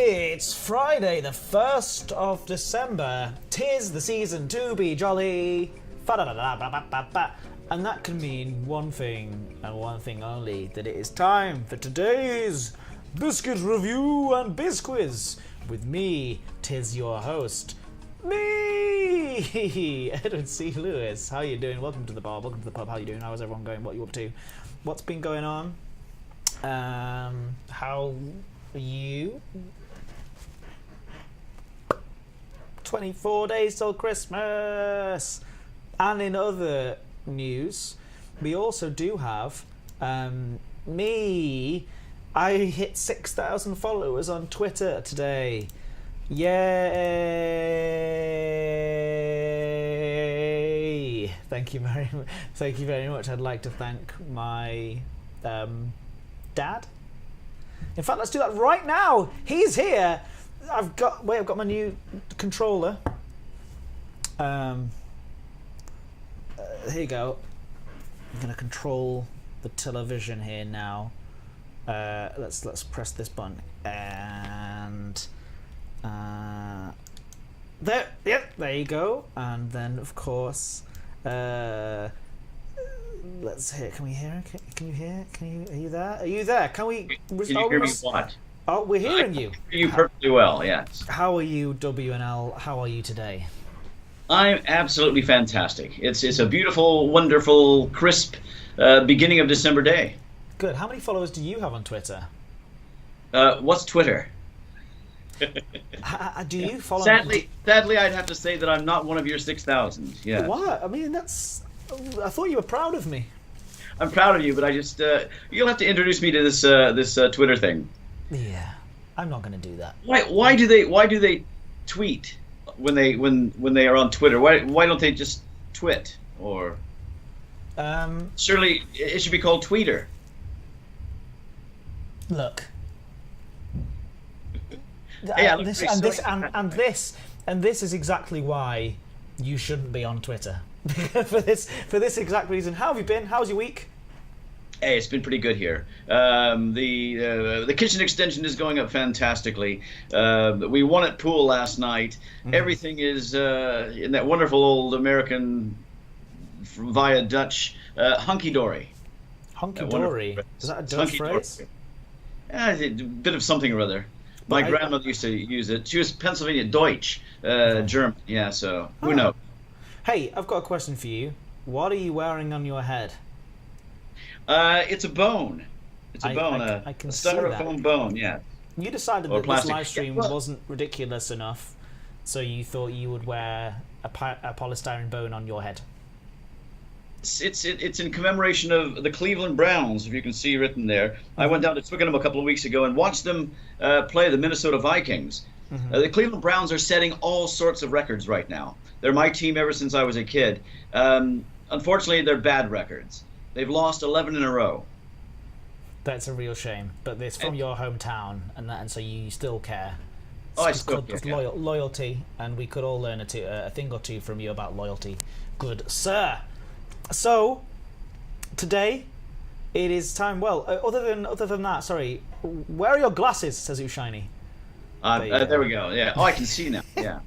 It's Friday, the 1st of December. 'Tis the season to be jolly. Fa-da-da-da-ba-ba-ba-ba. And that can mean one thing, and one thing only, that it is time for today's Biscuit Review and Bisquiz. With me, 'tis your host, me, Edward C. Lewis. How you doing? Welcome to the bar, welcome to the pub. How you doing? How's everyone going? What are you up to? What's been going on? How are you? 24 days till Christmas. And in other news, we also do have me. I hit 6,000 followers on Twitter today. Yay! Thank you very much. I'd like to thank my dad. In fact, let's do that right now. He's here. I've got my new controller. Here you go. I'm gonna control the television here now. Let's press this button and there you go. And then of course, let's hear. Can we hear? Can you hear? Are you there? Are you there? Can we? Can you hear me? What? Oh, we're hearing you. I hear you perfectly well. Yes. How are you, WNL? How are you today? I'm absolutely fantastic. It's a beautiful, wonderful, crisp beginning of December day. Good. How many followers do you have on Twitter? What's Twitter? Do you follow? Sadly, I'd have to say that I'm not one of your 6,000. Yeah. What? I mean, that's. I thought you were proud of me. I'm proud of you, but I just you'll have to introduce me to this Twitter thing. Yeah, I'm not going to do that. Why do they tweet when they are on Twitter? Why don't they just twit or? Surely it should be called Tweeter. Look. Hey, this is exactly why you shouldn't be on Twitter. for this exact reason. How have you been? How's your week? Hey, it's been pretty good here. The kitchen extension is going up fantastically. We won at pool last night. Mm-hmm. Everything is in that wonderful old American via Dutch hunky-dory. Hunky-dory? Is that a Dutch phrase? A bit of something or other. My grandmother used to use it. She was Pennsylvania Deutsch, German. Yeah, so who knows? Hey, I've got a question for you. What are you wearing on your head? It's a bone. It's a bone. I can a styrofoam bone. Yeah. You decided that this live stream wasn't ridiculous enough, so you thought you would wear a polystyrene bone on your head. It's in commemoration of the Cleveland Browns, if you can see written there. Mm-hmm. I went down to Twickenham a couple of weeks ago and watched them play the Minnesota Vikings. Mm-hmm. The Cleveland Browns are setting all sorts of records right now. They're my team ever since I was a kid. Unfortunately, they're bad records. They've lost 11 in a row. That's a real shame. But it's from your hometown, and so you still care. I still care. It's loyalty, and we could all learn a thing or two from you about loyalty. Good sir. So, today, it is time. Well, other than that, sorry. Where are your glasses? Says Ushiny. There we go. Yeah. Oh, I can see now. Yeah.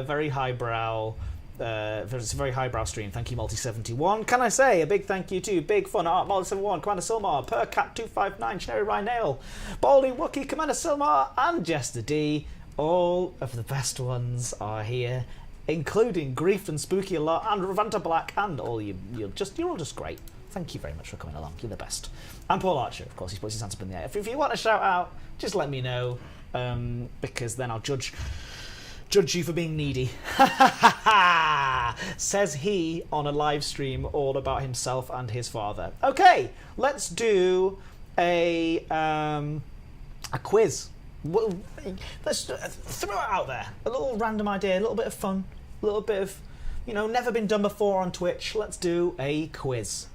Very highbrow. It's a very highbrow stream. Thank you, Multi71. Can I say a big thank you to Big Fun Art, Multi71, Commander Silmar, Percat259, Sherry Rhinail, Baldy Wookie, Commander Silmar, and Jester D. All of the best ones are here, including Grief and Spooky a lot, and Ravanta Black, and all you're all just great. Thank you very much for coming along. You're the best. And Paul Archer, of course, he puts his hands up in the air. If you want a shout out, just let me know, because then I'll judge you for being needy. Says he on a live stream all about himself and his father. Okay, let's do a quiz. Let's throw it out there. A little random idea, a little bit of fun, a little bit of, never been done before on Twitch. Let's do a quiz.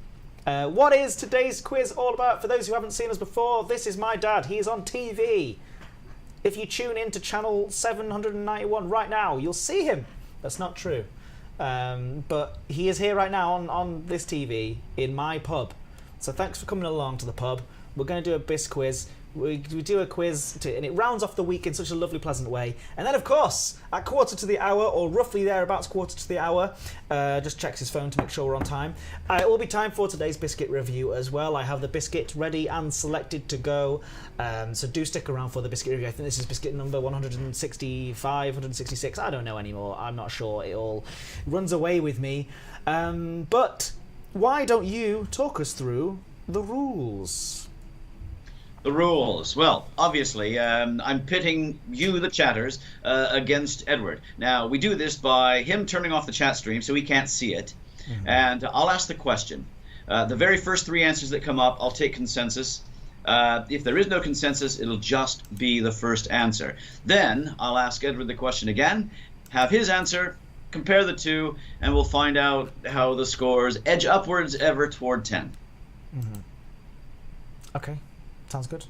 What is today's quiz all about? For those who haven't seen us before, this is my dad. He is on TV. If you tune in to channel 791 right now, you'll see him. That's not true. But he is here right now on this TV in my pub. So thanks for coming along to the pub. we're going to do a Bisquiz. We do a quiz, and it rounds off the week in such a lovely, pleasant way. And then, of course, at quarter to the hour, or roughly thereabouts quarter to the hour, just checks his phone to make sure we're on time. It will be time for today's Biscuit review as well. I have the Biscuit ready and selected to go, so do stick around for the Biscuit review. I think this is Biscuit number 165, 166. I don't know anymore. I'm not sure. It all runs away with me. But why don't you talk us through the rules? The rules. Well, obviously, I'm pitting you, the chatters, against Edward. Now, we do this by him turning off the chat stream so he can't see it. Mm-hmm. And I'll ask the question. The very first three answers that come up, I'll take consensus. If there is no consensus, it'll just be the first answer. Then I'll ask Edward the question again, have his answer, compare the two, and we'll find out how the scores edge upwards ever toward 10. Mm-hmm. Okay. Sounds good.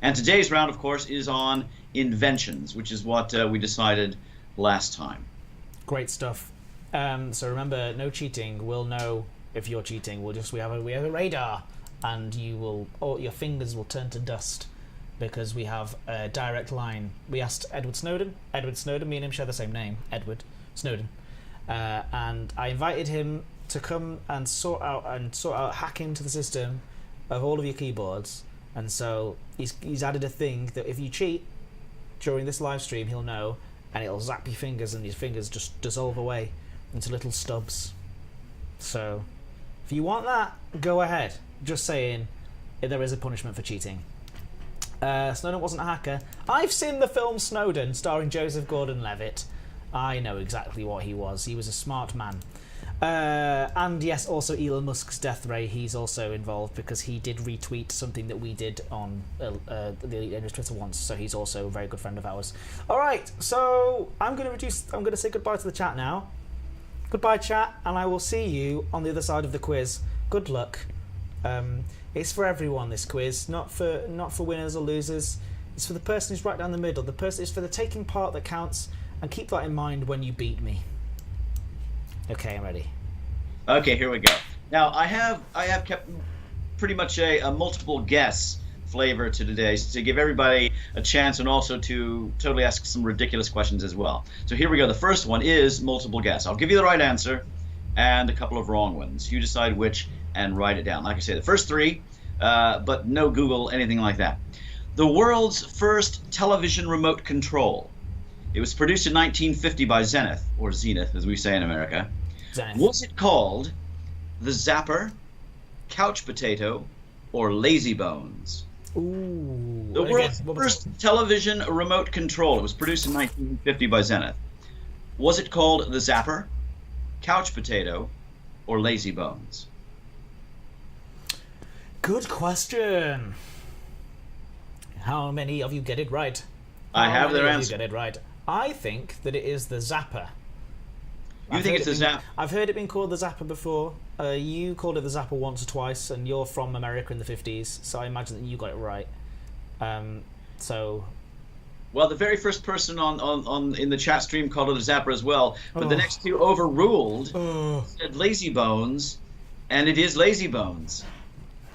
And today's round, of course, is on inventions, which is what we decided last time. Great stuff. So remember, no cheating. We'll know if you're cheating. We have a radar, and your fingers will turn to dust because we have a direct line. We asked Edward Snowden. Me and him share the same name, Edward Snowden, and I invited him to come and sort out hack into the system of all of your keyboards, and so he's added a thing that if you cheat during this live stream, he'll know, and it'll zap your fingers, and your fingers just dissolve away into little stubs. So if you want that, go ahead. Just saying, there is a punishment for cheating. Snowden wasn't a hacker. I've seen the film Snowden, starring Joseph Gordon-Levitt. I know exactly what he was. He was a smart man. And yes, also Elon Musk's death ray, he's also involved because he did retweet something that we did on the Elite Dangerous Twitter once, so he's also a very good friend of ours. Alright, so I'm going to say goodbye to the chat now. Goodbye, chat, and I will see you on the other side of the quiz. Good luck. It's for everyone, this quiz, not for winners or losers. It's for the person who's right down the middle. It's for the taking part that counts, and keep that in mind when you beat me. Okay, I'm ready. Okay, here we go. Now, I have kept pretty much a multiple guess flavor to today to give everybody a chance and also to totally ask some ridiculous questions as well. So here we go. The first one is multiple guess. I'll give you the right answer and a couple of wrong ones. You decide which and write it down. Like I say, the first three, but no Google, anything like that. The world's first television remote control. It was produced in 1950 by Zenith, or Zenith, as we say in America. Zenith. Was it called the Zapper, Couch Potato, or Lazy Bones? Ooh. The world's first television remote control. It was produced in 1950 by Zenith. Was it called the Zapper, Couch Potato, or Lazy Bones? Good question. How many of you get it right? I have their answer. You get it right. I think that it is the Zapper. You think it's the Zapper? I've heard it being called the Zapper before. You called it the Zapper once or twice, and you're from America in the 50s, so I imagine that you got it right. Well, the very first person on in the chat stream called it a Zapper as well, but the next two overruled, said Lazy Bones, and it is Lazy Bones.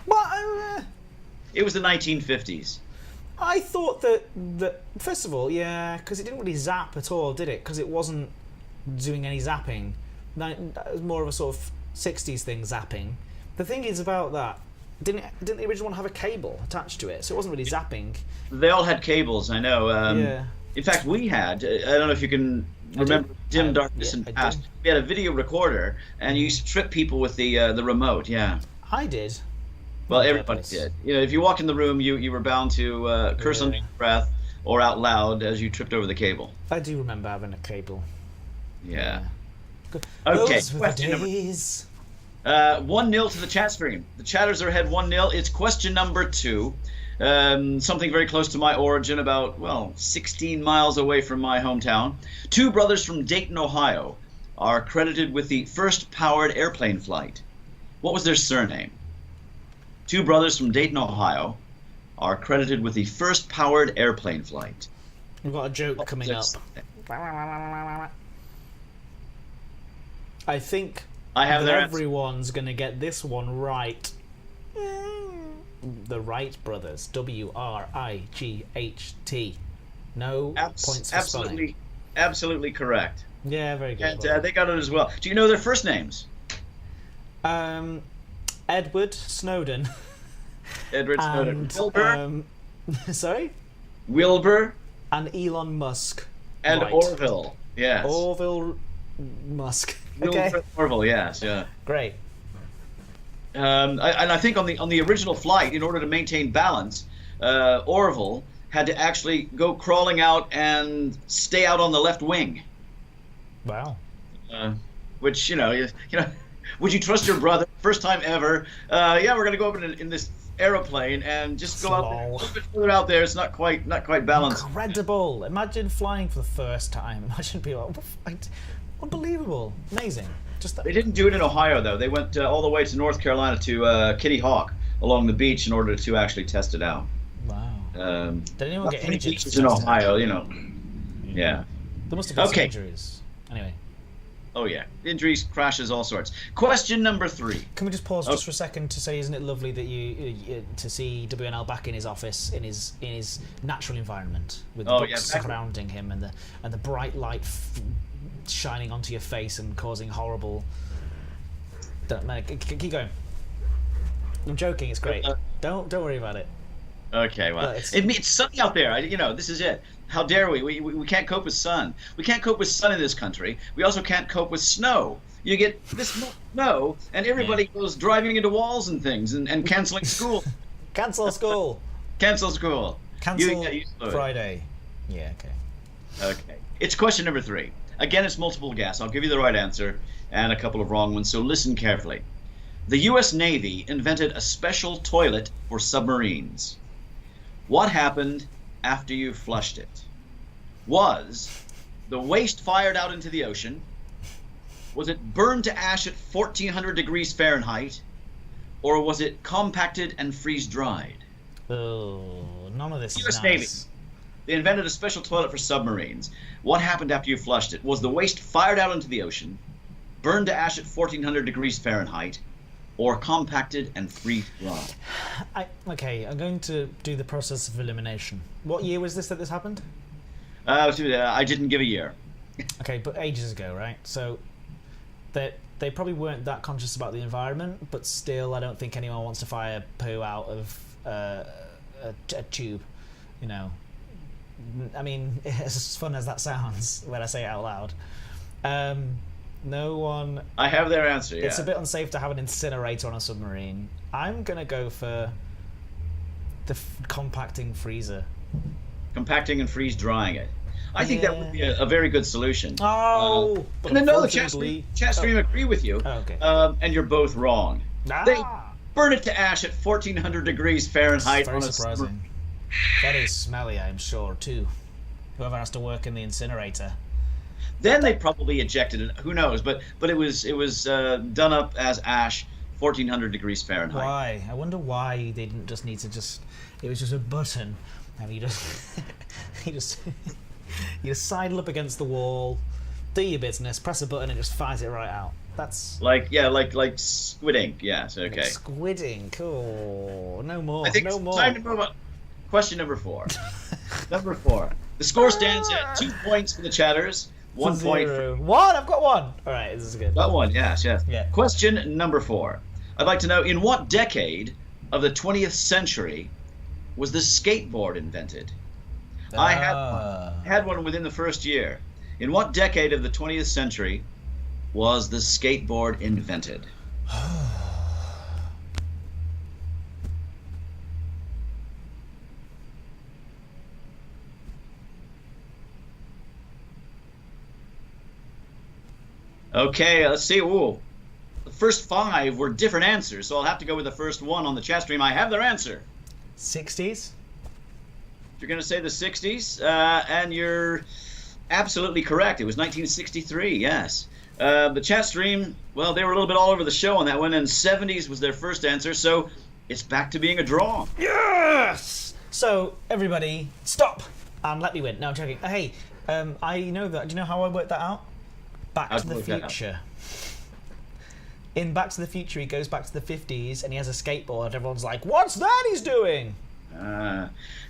What? It was the 1950s. I thought that first of all, yeah, because it didn't really zap at all, did it? Because it wasn't doing any zapping. That was more of a sort of 60s thing, zapping. The thing is about that, didn't the original one have a cable attached to it? So it wasn't really zapping. They all had cables, I know. Yeah. In fact, we had, I don't know if you can remember Dim Darkness in the past. We had a video recorder, and you used to trip people with the remote, yeah. I did. Well, everybody did. You know, if you walked in the room, you were bound to curse under your breath or out loud as you tripped over the cable. I do remember having a cable. Yeah. Okay, Those were question number 1-0 to the chat stream. The chatters are ahead 1-0. It's question number 2. Something very close to my origin, about, 16 miles away from my hometown. Two brothers from Dayton, Ohio, are credited with the first powered airplane flight. What was their surname? Two brothers from Dayton, Ohio, are credited with the first powered airplane flight. We've got a joke coming up. I think everyone's going to get this one right. the Wright brothers. W-R-I-G-H-T. No points for spelling. Absolutely correct. Yeah, very good. And they got it as well. Do you know their first names? Edward Snowden. Edward Snowden. Wilbur. Sorry? Wilbur. And Elon Musk. And Wright. Orville. Yes. Orville Musk. Okay. Wilbur Orville, yes. Yeah. Great. And I think on the original flight, in order to maintain balance, Orville had to actually go crawling out and stay out on the left wing. Wow. Which, you know, would you trust your brother? First time ever. Yeah, we're gonna go up in this aeroplane and just go out there, a little bit further out there. It's not quite balanced. Incredible! Imagine flying for the first time. Imagine people. Unbelievable! Amazing. They didn't do it in Ohio though. They went all the way to North Carolina to Kitty Hawk along the beach in order to actually test it out. Wow. Did anyone get injured? Beaches in Ohio, you know. Yeah. There must have been some injuries. Anyway. Oh yeah, injuries, crashes, all sorts. Question number 3. Can we just pause just for a second to say, isn't it lovely that you to see WNL back in his office in his natural environment with the books surrounding him and the bright light shining onto your face and causing horrible. Keep going. I'm joking. It's great. Don't worry about it. Okay, well, it's sunny out there. This is it. How dare we? We can't cope with sun. We can't cope with sun in this country. We also can't cope with snow. You get this snow, and everybody goes driving into walls and things and canceling school. Cancel school. Cancel school. Cancel Friday. Yeah, okay. Okay. It's question number 3. Again, it's multiple guess. I'll give you the right answer and a couple of wrong ones, so listen carefully. The U.S. Navy invented a special toilet for submarines. What happened after you flushed it? Was the waste fired out into the ocean? Was it burned to ash at 1400 degrees Fahrenheit? Or was it compacted and freeze-dried? Oh, none of this is US nice. Navy. They invented a special toilet for submarines. What happened after you flushed it? Was the waste fired out into the ocean, burned to ash at 1400 degrees Fahrenheit, or compacted and freeze-dried? Okay, I'm going to do the process of elimination. What year was this happened? I didn't give a year. Okay, but ages ago, right? So they probably weren't that conscious about the environment, but still, I don't think anyone wants to fire poo out of a tube. You know, I mean, as fun as that sounds when I say it out loud. No one. I have their answer. Yeah. It's a bit unsafe to have an incinerator on a submarine. I'm gonna go for the compacting freezer. Compacting and freeze drying it. I think that would be a very good solution. Oh, and then no, the chat stream agree with you. Oh, okay. And you're both wrong. They burn it to ash at 1400 degrees Fahrenheit. Very surprising. Very smelly, I'm sure, too. Whoever has to work in the incinerator. Then they probably ejected it. Who knows? But it was done up as ash, 1400 degrees Fahrenheit. Why? I wonder why they didn't just need to just. It was just a button, and you just you sidle up against the wall, do your business, press a button, and it just fires it right out. That's like Squid Ink. Yes. Okay. Like Squid Ink. Oh, no more. I think no it's more. time to move on. Question number 4. Number 4. The score stands at 2 points for the chatters. 1 point for... What? I've got 1. All right, this is good. Got 1, yes. Yeah. Question number 4. I'd like to know, in what decade of the 20th century was the skateboard invented? I had one within the first year. In what decade of the 20th century was the skateboard invented? Okay, let's see. Ooh, the first 5 were different answers, so I'll have to go with the first one on the chat stream. I have their answer. 60s? You're going to say the 60s, and you're absolutely correct. It was 1963, yes. The chat stream, well, they were a little bit all over the show on that one, and 70s was their first answer, so it's back to being a draw. Yes! So, everybody, stop and let me win. No, I'm joking. Hey, I know that. Do you know how I worked that out? Back to the Future. In Back to the Future, he goes back to the 50s and he has a skateboard. Everyone's like, "What's that he's doing?"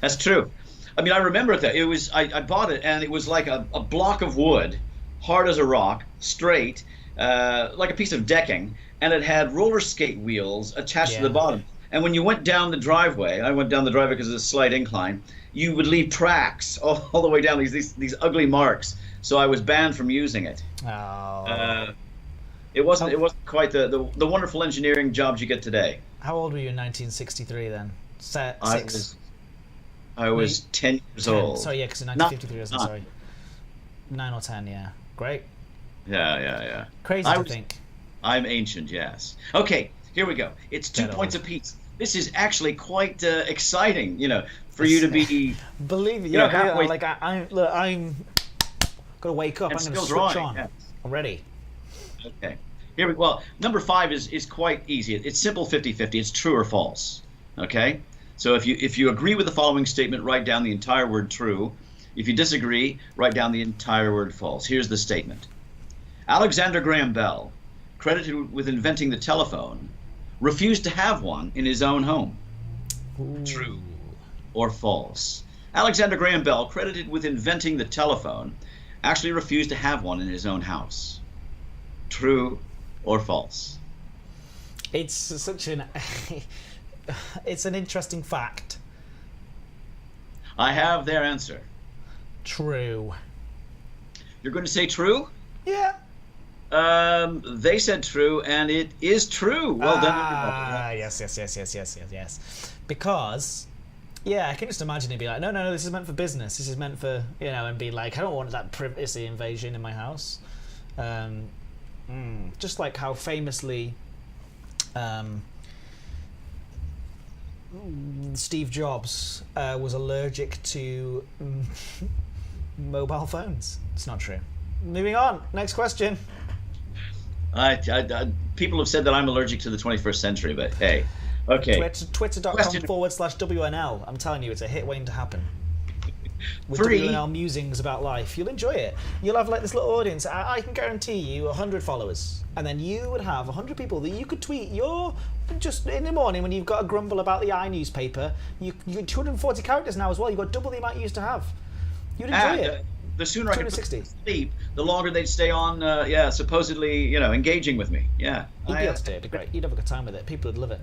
That's true. I mean, I remember that. It was I bought it, and it was like a block of wood, hard as a rock, straight, like a piece of decking, and it had roller skate wheels attached to the bottom. And when you went down the driveway, I went down the driveway because of a slight incline, you would leave tracks all the way down, these ugly marks. So I was banned from using it. Oh. It wasn't quite the wonderful engineering jobs you get today. How old were you in 1963 then? I was 10 years old. Sorry, yeah, because in 1953 wasn't, sorry. 9 or 10, yeah. Great. Yeah. Crazy to think. I'm ancient, yes. Okay, here we go. It's 2 points apiece. This is actually quite exciting, for you to be. Believe it, halfway. Like I'm gonna wake up. I'm gonna switch on. Yes. I'm ready. Okay. Here we go. Well, number 5 is quite easy. It's simple 50-50. It's true or false. Okay. So if you agree with the following statement, write down the entire word true. If you disagree, write down the entire word false. Here's the statement. Alexander Graham Bell, credited with inventing the telephone, refused to have one in his own home. Ooh. True or false? Alexander Graham Bell, credited with inventing the telephone, actually refused to have one in his own house. True or false? It's such an it's an interesting fact. I have their answer. True. You're going to say true? Yeah. They said true, and it is true. Well done, everybody. Yes. Because, I can just imagine he'd be like, no, this is meant for business. This is meant for, and be like, I don't want that privacy invasion in my house. Just like how famously Steve Jobs was allergic to mobile phones. It's not true. Moving on. Next question. People have said that I'm allergic to the 21st century, but hey. Okay. Twitter.com/WNL. I'm telling you, it's a hit waiting to happen. With 3 WNL musings about life. You'll enjoy it. You'll have like this little audience. I can guarantee you 100 followers. And then you would have 100 people that you could tweet your just in the morning when you've got a grumble about the newspaper. You 240 characters now as well. You've got double the amount you used to have. You'd enjoy it. The sooner I could put them to sleep, the longer they'd stay on, supposedly, engaging with me. Yeah. You'd be able to do it. It'd be great. You'd have a good time with it. People would love it.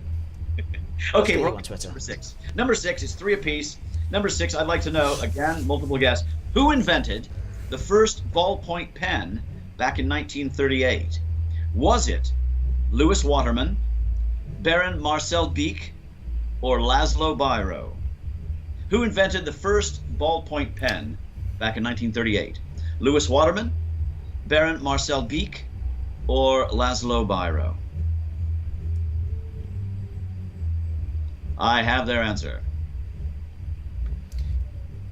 Okay, we're on Twitter. Number 6. Number 6 is 3 apiece. Number 6, I'd like to know, again, multiple guess, who invented the first ballpoint pen back in 1938? Was it Louis Waterman, Baron Marcel Bic, or Laszlo Biro? Who invented the first ballpoint pen back in 1938? Louis Waterman, Baron Marcel Bic, or Laszlo Biro? I have their answer.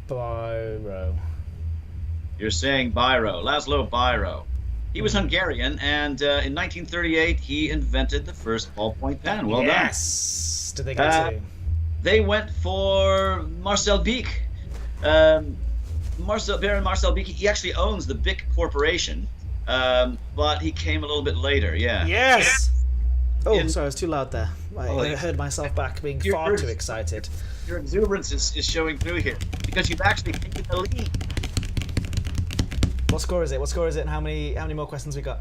Biro. You're saying Biro. Laszlo Biro. He was Hungarian, and in 1938 he invented the first ballpoint pen. Well done. Yes. Did they go to? They went for Marcel Bic. Baron Marcel Bic. He actually owns the Bic Corporation, but he came a little bit later. Yeah. Yes. Sorry, I was too loud there. I heard myself back being far too excited. Your exuberance is showing through here because you've actually taken the lead. What score is it? And how many more questions we got?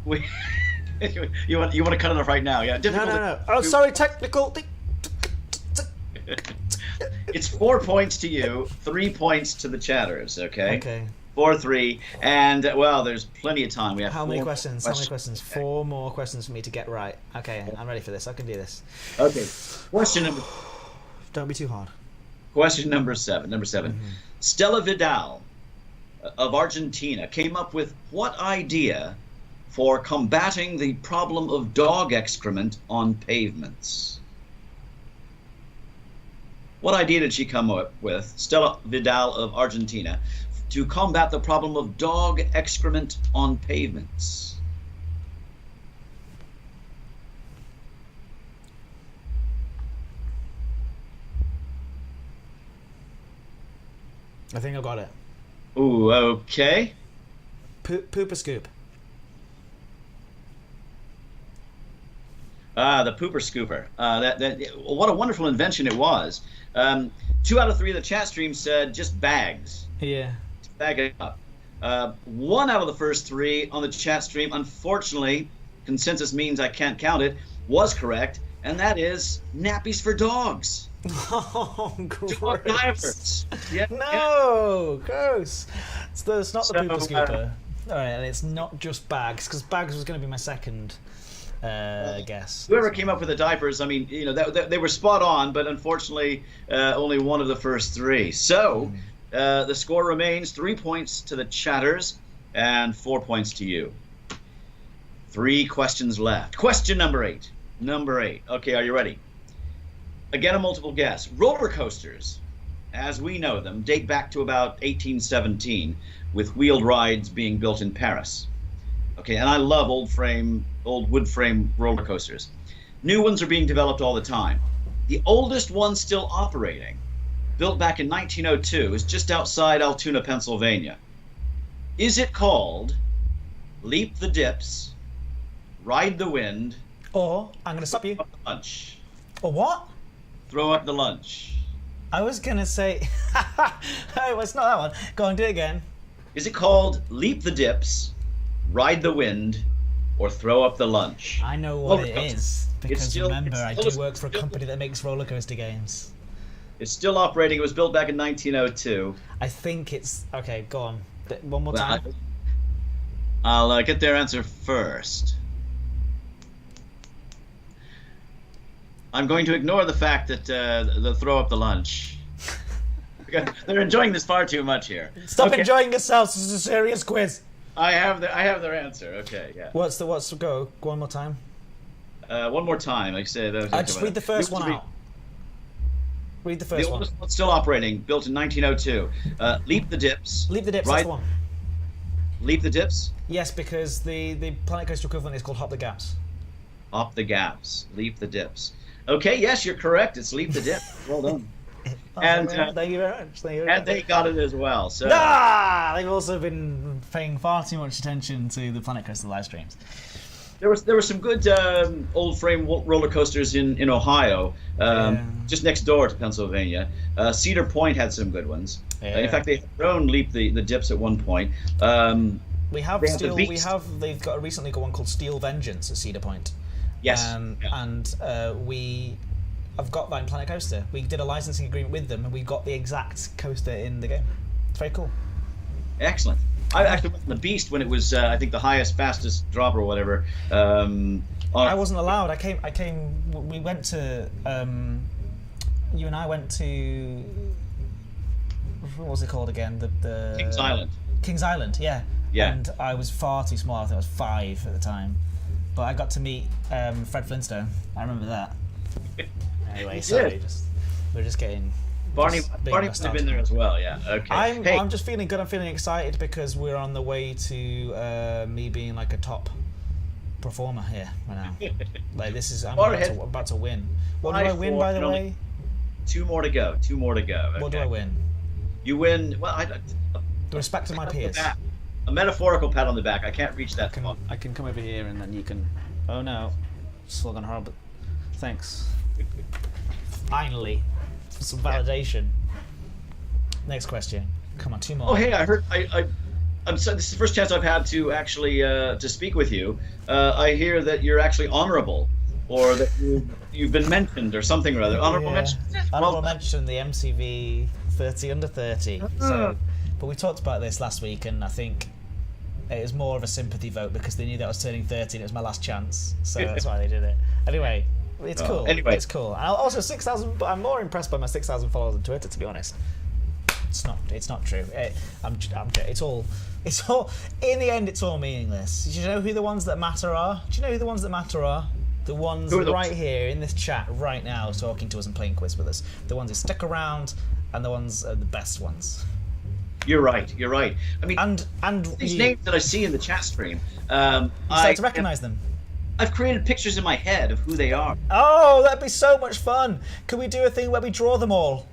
You want to cut it off right now? Yeah. No. Oh, sorry, technical. It's 4 points to you, 3 points to the chatters. Okay. 4-3, and there's plenty of time. We have how many questions? How many questions? 4 more questions for me to get right. Okay, I'm ready for this. I can do this. Okay. Question number. Don't be too hard. Question number 7. Mm-hmm. Stella Vidal of Argentina came up with what idea for combating the problem of dog excrement on pavements? What idea did she come up with, Stella Vidal of Argentina, to combat the problem of dog excrement on pavements? I think I got it. Ooh, okay. Poop a scoop. The pooper scooper. What a wonderful invention it was. 2 out of 3 of the chat stream said just bags. Yeah. Bag it up. 1 out of the first 3 on the chat stream, unfortunately, consensus means I can't count it, was correct, and that is nappies for dogs. Oh, gross. Dog diapers. Yeah. No, gross. It's not the pooper scooper. uh, All right, and it's not just bags, because bags was going to be my second guess. Whoever came up with the diapers, I mean, they were spot on, but unfortunately, only 1 of the first 3. So the score remains 3 points to the chatters and 4 points to you. 3 questions left. Question number 8. Okay, are you ready? Again, a multiple guess. Roller coasters, as we know them, date back to about 1817, with wheeled rides being built in Paris. Okay, and I love old wood frame roller coasters. New ones are being developed all the time. The oldest one still operating, built back in 1902, is just outside Altoona, Pennsylvania. Is it called Leap the Dips, Ride the Wind, or, I'm going to stop you. Throw Up the Lunch? Or what? Throw Up the Lunch. I was going to say... Oh, it's not that one. Go on, do it again. Is it called Leap the Dips, Ride the Wind, or Throw Up the Lunch? I know what it is, because remember, I do work for a still- company that makes roller coaster games. It's still operating. It was built back in 1902. I think it's... Okay, go on. One more time. I'll get their answer first. I'm going to ignore the fact that they'll throw up the lunch. They're enjoying this far too much here. Stop Okay. enjoying yourselves. This is a serious quiz. I have their answer. Okay, yeah. What's the go? Go one more time. One more time. Like I said, Just read the first one out. Read the first The one. oldest one's still operating, built in 1902. Leap the Dips. Leap the Dips, Right. that's the one. Leap the Dips. Yes, because the Planet Coaster equivalent is called Hop the Gaps. Hop the Gaps. Leap the Dips. Okay, yes, you're correct. It's Leap the Dip. Well done. And, thank you very much. And they got it as well. So they've also been paying far too much attention to the Planet Coaster live streams. there were some good old frame roller coasters in Ohio, just next door to Pennsylvania. Cedar Point had some good ones. Yeah. In fact, they had their own Leap the Dips at one point. We have They have the Beast. they've got recently got one called Steel Vengeance at Cedar Point. Yes. Yeah. And I've got that in Planet Coaster. We did a licensing agreement with them, and we got the exact coaster in the game. It's very cool. Excellent. I actually went on the Beast when it was, I think, the highest, fastest drop or whatever. I wasn't allowed. We went to. You and I went to. What was it called again? The Kings Island. Kings Island, yeah. Yeah. And I was far too small. I think I was 5 at the time. But I got to meet Fred Flintstone. I remember that. Anyway, You sorry, did. we're just getting. Barney just being must have been there as well, yeah. Okay. I'm just feeling good. I'm feeling excited because we're on the way to me being like a top performer here right now. Like this is, I'm about to win. What do I win, by the way? 2 more to go. 2 more to go. What do I win? You win. Well, The respect of my peers. A metaphorical pat on the back. I can't reach that. I can come over here and then you can. Oh no, slug on horrible. Thanks. Finally, for some validation. Next question. Come on, 2 more. Oh hey, I heard. I'm sorry, this is the first chance I've had to actually to speak with you. I hear that you're actually honorable, or that you've been mentioned or something or other. Honorable mention. Honorable mention. The MCV 30 under 30. So, but we talked about this last week, and I think it was more of a sympathy vote because they knew that I was turning 30 and it was my last chance. So that's why they did it. Anyway, it's cool. Anyway. It's cool. And also 6,000. But I'm more impressed by my 6,000 followers on Twitter, to be honest. It's not true. It's all. In the end, it's all meaningless. Do you know who the ones that matter are? The ones right here in this chat right now talking to us and playing quiz with us. The ones who stick around and the ones are the best ones. You're right. I mean, and these names that I see in the chat stream, you start to recognise them. I've created pictures in my head of who they are. Oh, that'd be so much fun. Can we do a thing where we draw them all?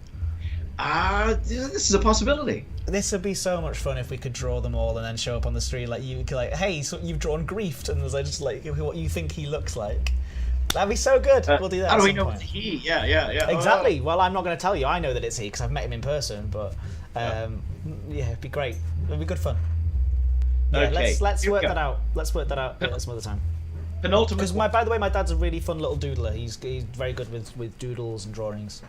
This is a possibility. This would be so much fun if we could draw them all and then show up on the street like you could, like, hey, so you've drawn Griefed, and was like just like what you think he looks like. That'd be so good. We'll do that. How at do we some know point. it's he? Yeah. Exactly. Well, I'm not going to tell you. I know that it's he because I've met him in person. But yeah, it'd be great. It'd be good fun. Yeah, Okay, let's work that out. Let's work that out some other time. Penultimate. Because by the way, my dad's a really fun little doodler. He's very good with doodles and drawings.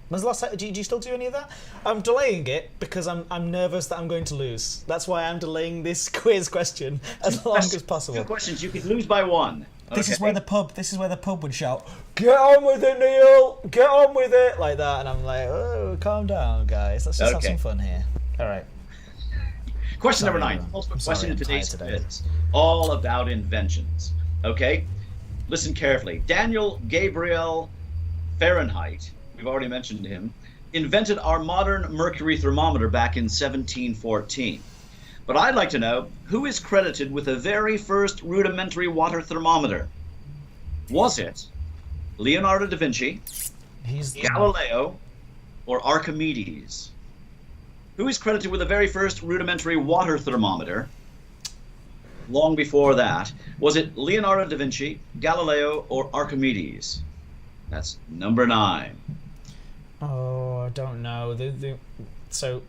When's the last time? Do you still do any of that? I'm delaying it because I'm nervous that I'm going to lose. That's why I'm delaying this quiz question as long as possible. 2 questions. You could lose by 1. This is where the pub would shout, "Get on with it, Neil! Get on with it!" like that, and I'm like, "Oh, calm down, guys. Let's just have some fun here." All right. Question number 9. Question in today's quiz. All about inventions. Okay? Listen carefully. Daniel Gabriel Fahrenheit, we've already mentioned him, invented our modern mercury thermometer back in 1714. But I'd like to know who is credited with the very first rudimentary water thermometer. Was it Leonardo da Vinci, Galileo, or Archimedes? Who is credited with the very first rudimentary water thermometer? Long before that, was it Leonardo da Vinci, Galileo, or Archimedes? That's number 9. Oh, I don't know. So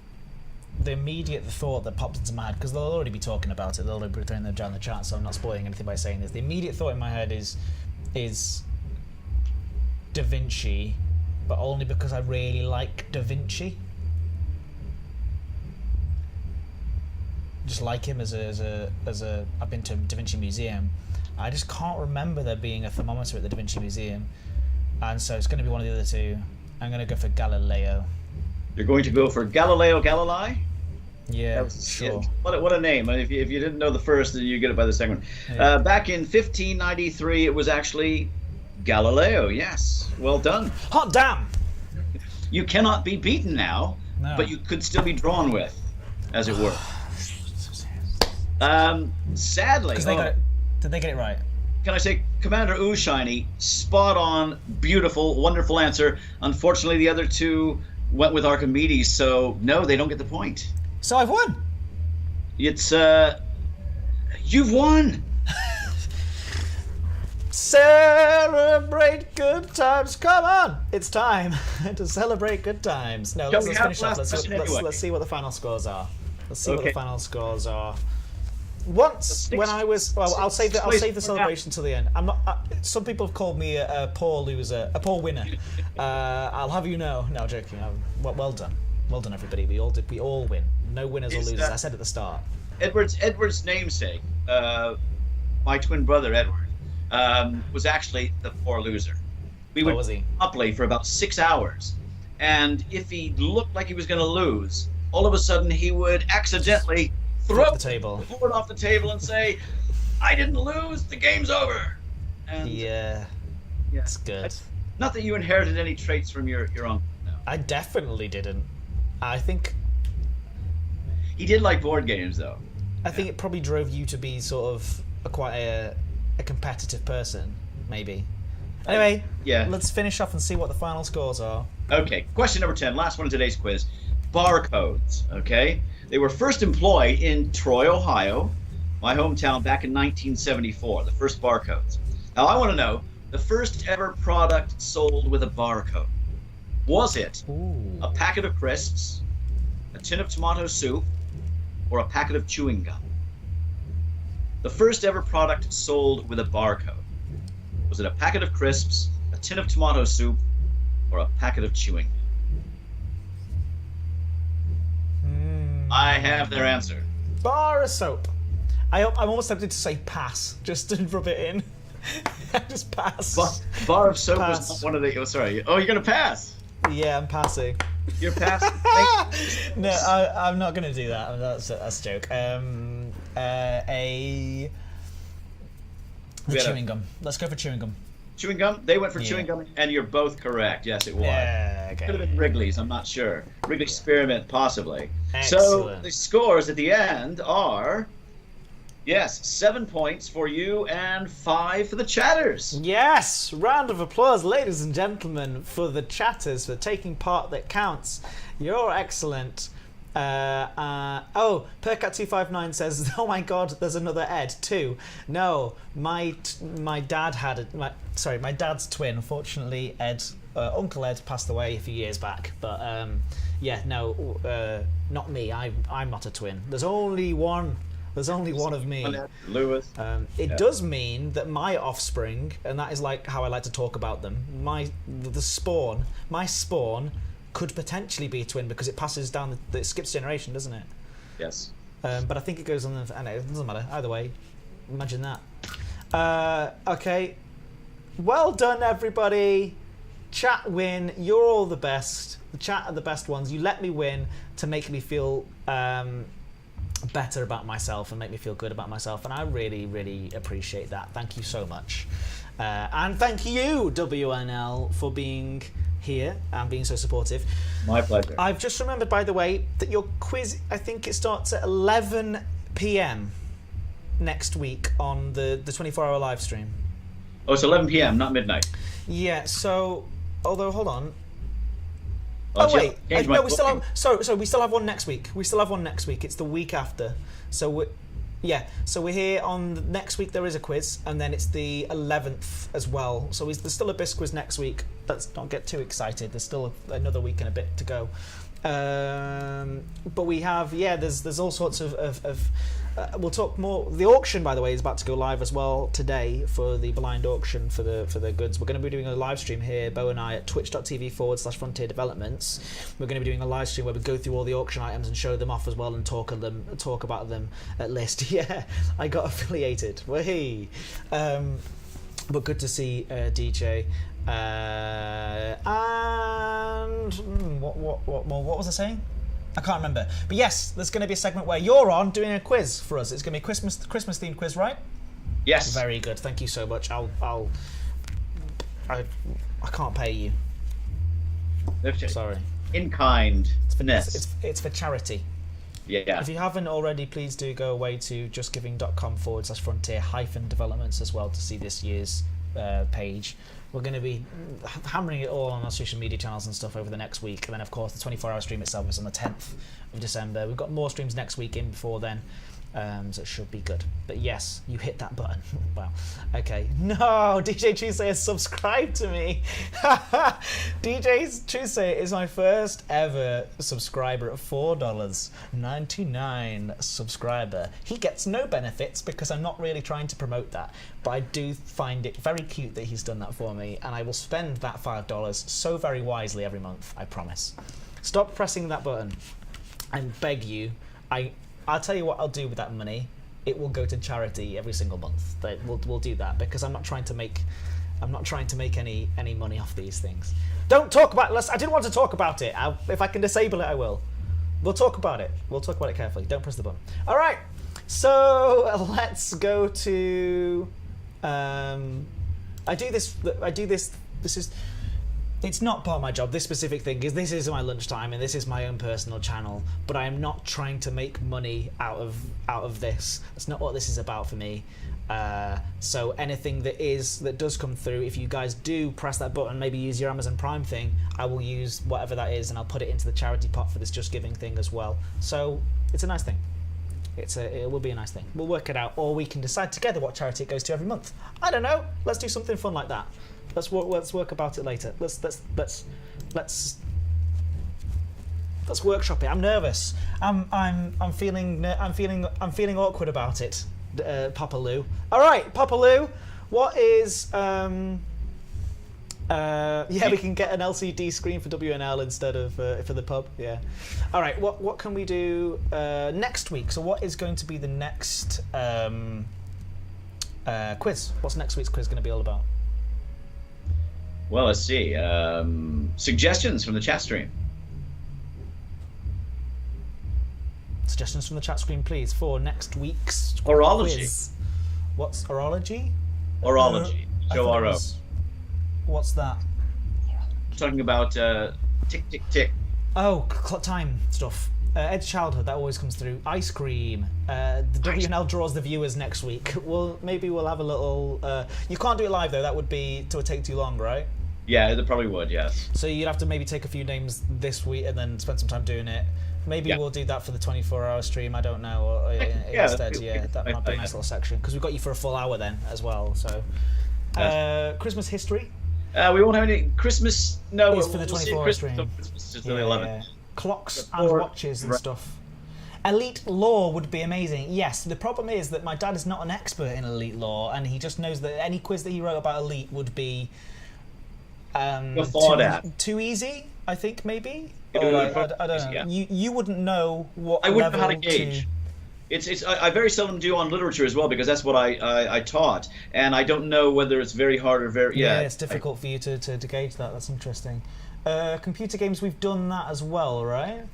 the immediate thought that pops into my head, because they'll already be talking about it, they'll already be throwing them down the chat, so I'm not spoiling anything by saying this. The immediate thought in my head is Da Vinci, but only because I really like Da Vinci. Just like him as a I've been to Da Vinci Museum. I just can't remember there being a thermometer at the Da Vinci Museum, and so it's going to be one of the other two. I'm going to go for Galileo. You're going to go for Galileo Galilei? Yeah, sure. What a name. If you didn't know the first, then you get it by the second one. Yeah. Back in 1593, it was actually Galileo. Yes. Well done. Hot damn! You cannot be beaten now, but you could still be drawn with, as it were. Sadly... Did they get it right? Can I say, Commander Ooshiny, spot on, beautiful, wonderful answer. Unfortunately, the other two went with Archimedes, so no, they don't get the point. So I've won. It's you've won. Celebrate good times. Come on, it's time to celebrate good times. No, let's finish up. Let's see what the final scores are. Let's see what the final scores are. Once when I was I'll save the celebration till the end. I'm not. Some people have called me a poor loser, a poor winner. I'll have you know. No, joking. Well done, everybody. We all win. No winners or losers. I said at the start. Edward's namesake, my twin brother Edward, was actually the poor loser. We would play for about 6 hours, and if he looked like he was going to lose, all of a sudden he would accidentally throw the board off the table and say, "I didn't lose. The game's over." And yeah, it's good. Not that you inherited any traits from your uncle. No. I definitely didn't. I think he did like board games, though. I think it probably drove you to be sort of quite a competitive person, maybe. Anyway, let's finish off and see what the final scores are. Okay, question number 10, last one in today's quiz. Barcodes, okay? They were first employed in Troy, Ohio, my hometown, back in 1974, the first barcodes. Now, I want to know the first ever product sold with a barcode. Was it a packet of crisps, a tin of tomato soup, or a packet of chewing gum? The first ever product sold with a barcode. Was it a packet of crisps, a tin of tomato soup, or a packet of chewing gum? I have their answer. Bar of soap. I'm almost tempted to say pass, just to rub it in. Just pass. Bar of soap was not one of the... Oh, sorry. Oh, you're going to pass? Yeah, I'm passing. You're passing? No, I'm not going to do that. That's a joke. Chewing gum. Let's go for chewing gum. Chewing gum? They went for chewing gum, and you're both correct. Yes, it was. Yeah, okay. Could have been Wrigley's, I'm not sure. Wrigley's Spearmint, possibly. Excellent. So the scores at the end are, 7 points for you and 5 for the chatters. Yes! Round of applause, ladies and gentlemen, for the chatters, for taking part that counts. You're excellent. Percat259 says, "Oh my god, there's another Ed too." No, my dad had sorry, my dad's twin. Unfortunately, Uncle Ed passed away a few years back. But not me. I'm not a twin. There's only one. There's only one of me. Lewis. It does mean that my offspring, and that is like how I like to talk about them. My spawn could potentially be a twin because it passes down. It skips generation, doesn't it? Yes. But I think it goes on. It doesn't matter either way. Imagine that. Okay. Well done, everybody. Chat win. You're all the best. The chat are the best ones. You let me win to make me feel better about myself and make me feel good about myself, and I really, really appreciate that. Thank you so much. And thank you, WNL, for being here and being so supportive. My pleasure. I've just remembered, by the way, that your quiz, I think it starts at 11 p.m. next week on the 24-hour live stream. Oh, it's 11 p.m., not midnight. Yeah, so, although, hold on. Oh wait, no, we still have. So we still have one next week. It's the week after. So we're here on next week. There is a quiz, and then it's the 11th as well. So there's still a Biscuits next week. Let's not get too excited. There's still another week and a bit to go. But we have, there's all sorts of we'll talk more. The auction, by the way, is about to go live as well today for the blind auction for the goods. We're going to be doing a live stream here, Bo and I, at twitch.tv/Frontier Developments. We're going to be doing a live stream where we go through all the auction items and show them off as well and talk about them at list. Yeah, I got affiliated. Wahee. But good to see DJ. And what was I saying? I can't remember. But yes, there's going to be a segment where you're on doing a quiz for us. It's going to be a Christmas themed quiz, right? Yes. Very good. Thank you so much. I can't pay you. Sorry. In kind. Finesse. It's for charity. Yeah. If you haven't already, please do go away to justgiving.com/frontier-developments as well to see this year's page. We're going to be hammering it all on our social media channels and stuff over the next week. And then, of course, the 24-hour stream itself is on the 10th of December. We've got more streams next week in before then, so it should be good. But yes, you hit that button. Wow. Okay. No, DJ Tuesday has subscribed to me. DJ Tuesday is my first ever subscriber at $4.99 subscriber. He gets no benefits because I'm not really trying to promote that. But I do find it very cute that he's done that for me, and I will spend that $5 so very wisely every month, I promise. Stop pressing that button. I beg you. I'll tell you what I'll do with that money. It will go to charity every single month. We'll do that because I'm not trying to make any money off these things. Don't talk about it. I didn't want to talk about it. If I can disable it, I will. We'll talk about it. We'll talk about it carefully. Don't press the button. All right. So let's go to. I do this. It's not part of my job. This specific thing is this is my lunchtime and this is my own personal channel. But I am not trying to make money out of this. That's not what this is about for me. So anything that does come through, if you guys do press that button, maybe use your Amazon Prime thing, I will use whatever that is and I'll put it into the charity pot for this Just Giving thing as well. So it's a nice thing. It will be a nice thing. We'll work it out, or we can decide together what charity it goes to every month. I don't know. Let's do something fun like that. Let's work about it later. Let's workshop it. I'm nervous. I'm feeling awkward about it. Papa Lou. All right, Papa Lou. What is we can get an LCD screen for WNL instead of for the pub. Yeah. All right. What can we do next week? So what is going to be the next quiz? What's next week's quiz going to be all about? Well, let's see. Suggestions from the chat stream. Suggestions from the chat screen, please, for next week's Orology. quiz. What's orology? Orology. O-R-O. What's that? Talking about tick, tick, tick. Oh, time stuff. Ed's childhood, that always comes through. Ice cream. The WNL draws the viewers next week. Maybe we'll have a little. You can't do it live though. That would take too long, right? Yeah, it probably would. Yes. So you'd have to maybe take a few names this week and then spend some time doing it. Maybe we'll do that for the 24-hour stream. I don't know. Instead, that might be a nice little section because we've got you for a full hour then as well. So Christmas history. We won't have any Christmas. No, It's for the 24-hour stream. Christmas is the 11th. Clocks and watches and stuff. Elite lore would be amazing. Yes, the problem is that my dad is not an expert in elite lore, and he just knows that any quiz that he wrote about elite would be too easy. I think maybe. I don't know. Yeah. You wouldn't know what. I wouldn't know how to gauge. I very seldom do on literature as well, because that's what I taught, and I don't know whether it's very hard or very it's difficult for you to gauge that. That's interesting. Computer games, we've done that as well, right?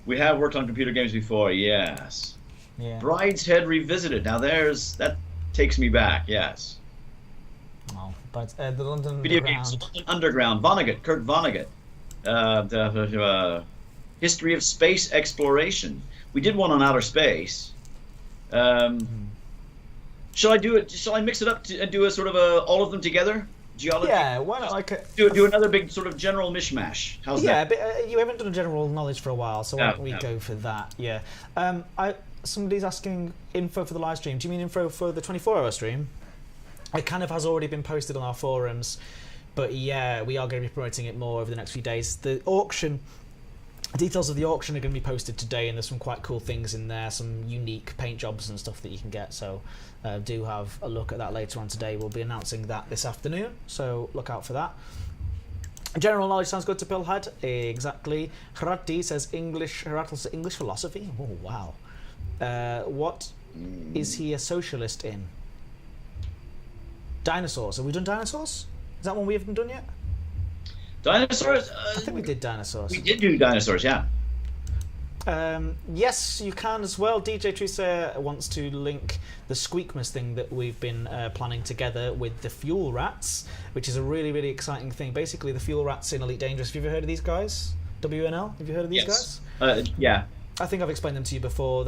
We have worked on computer games before, yes. Yeah. Brideshead Revisited. Now that takes me back, yes. Oh, but the London Video Underground. games, London Underground, Vonnegut, Kurt Vonnegut. The history of space exploration. We did one on outer space. Shall I do it? Shall I mix it up and do a sort of all of them together? Geology. Yeah, why not? Do another big sort of general mishmash. How's that? Yeah, but you haven't done a general knowledge for a while, so why don't we go for that? Yeah. Somebody's asking info for the live stream. Do you mean info for the 24-hour stream? It kind of has already been posted on our forums, but yeah, we are going to be promoting it more over the next few days. The auction. Details of the auction are going to be posted today, and there's some quite cool things in there, some unique paint jobs and stuff that you can get, so do have a look at that later on today. We'll be announcing that this afternoon, so look out for that. General knowledge sounds good to Pillhead. Exactly. Harati says English philosophy. Oh, wow. What is he a socialist in? Dinosaurs. Have we done dinosaurs? Is that one we haven't done yet? Dinosaurs? I think we did dinosaurs. We did do dinosaurs, yeah. Yes, you can as well. DJ Trusa wants to link the Squeakmas thing that we've been planning together with the Fuel Rats, which is a really, really exciting thing. Basically, the Fuel Rats in Elite Dangerous. Have you ever heard of these guys? WNL? Have you heard of these guys? Yeah. I think I've explained them to you before.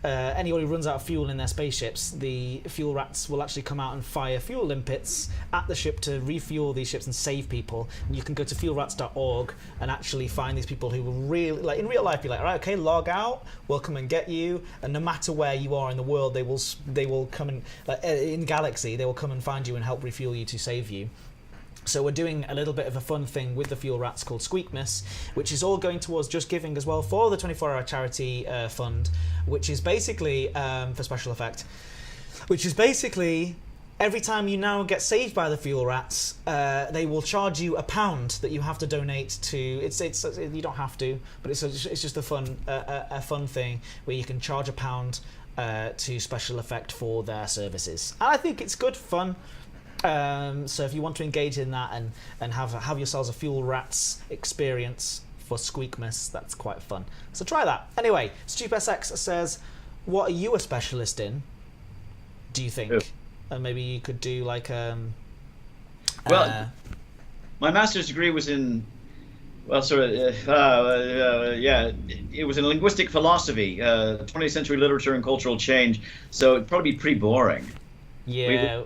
Anyone who runs out of fuel in their spaceships, the fuel rats will actually come out and fire fuel limpets at the ship to refuel these ships and save people. And you can go to fuelrats.org and actually find these people who will really, like in real life, be like, all right, okay, log out, we'll come and get you. And no matter where you are in the world, they will come and, like, in Galaxy, they will come and find you and help refuel you to save you. So we're doing a little bit of a fun thing with the Fuel Rats called Squeakmas, which is all going towards Just Giving as well for the 24-hour charity fund, which is basically, for special effect, which is basically every time you now get saved by the Fuel Rats, they will charge you £1 that you have to donate to. It's you don't have to, but it's just a fun thing where you can charge £1 to special effect for their services. And I think it's good fun. So if you want to engage in that and have yourselves a Fuel Rats experience for Squeakmas, that's quite fun. So try that. Anyway, StupSX says, what are you a specialist in, do you think? And maybe you could do like well, my master's degree was in, well, sort of, it was in linguistic philosophy, 20th century literature and cultural change, so it'd probably be pretty boring. Yeah.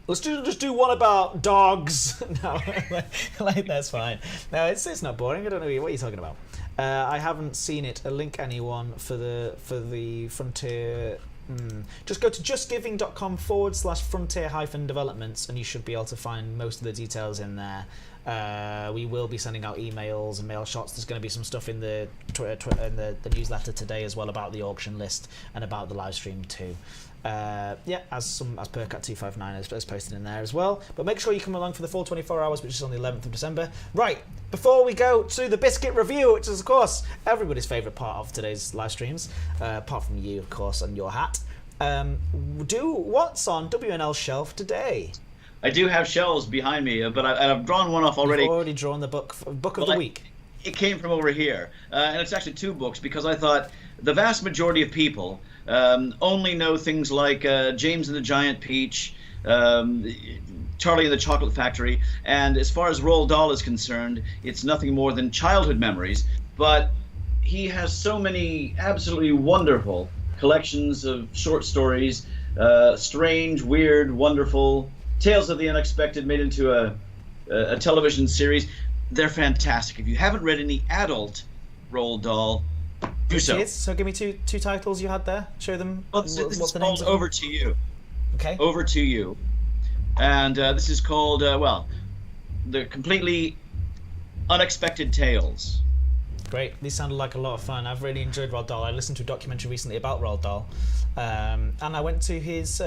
Let's just do one about dogs. No, like that's fine. No, it's not boring. I don't know what you're talking about. I haven't seen it. Link anyone for the Frontier. Just go to justgiving.com/frontier-developments and you should be able to find most of the details in there. We will be sending out emails and mail shots. There's going to be some stuff in the the newsletter today as well about the auction list and about the live stream too. As per Cat259 is posted in there as well. But make sure you come along for the full 24 hours, which is on the 11th of December. Right, before we go to the Biscuit review, which is, of course, everybody's favourite part of today's live streams, apart from you, of course, and your hat, what's on WNL's shelf today? I do have shelves behind me, but I've drawn one off already. You've already drawn the book of the week. It came from over here, and it's actually two books, because I thought the vast majority of people only know things like James and the Giant Peach, Charlie and the Chocolate Factory, and as far as Roald Dahl is concerned, it's nothing more than childhood memories. But he has so many absolutely wonderful collections of short stories, strange, weird, wonderful, tales of the unexpected made into a television series. They're fantastic. If you haven't read any adult Roald Dahl, do so. So give me two titles you had there. Show them. Well, this is over to you. Okay. over to you. And this is called, the Completely Unexpected Tales. Great. These sounded like a lot of fun. I've really enjoyed Roald Dahl. I listened to a documentary recently about Roald Dahl, and I went to his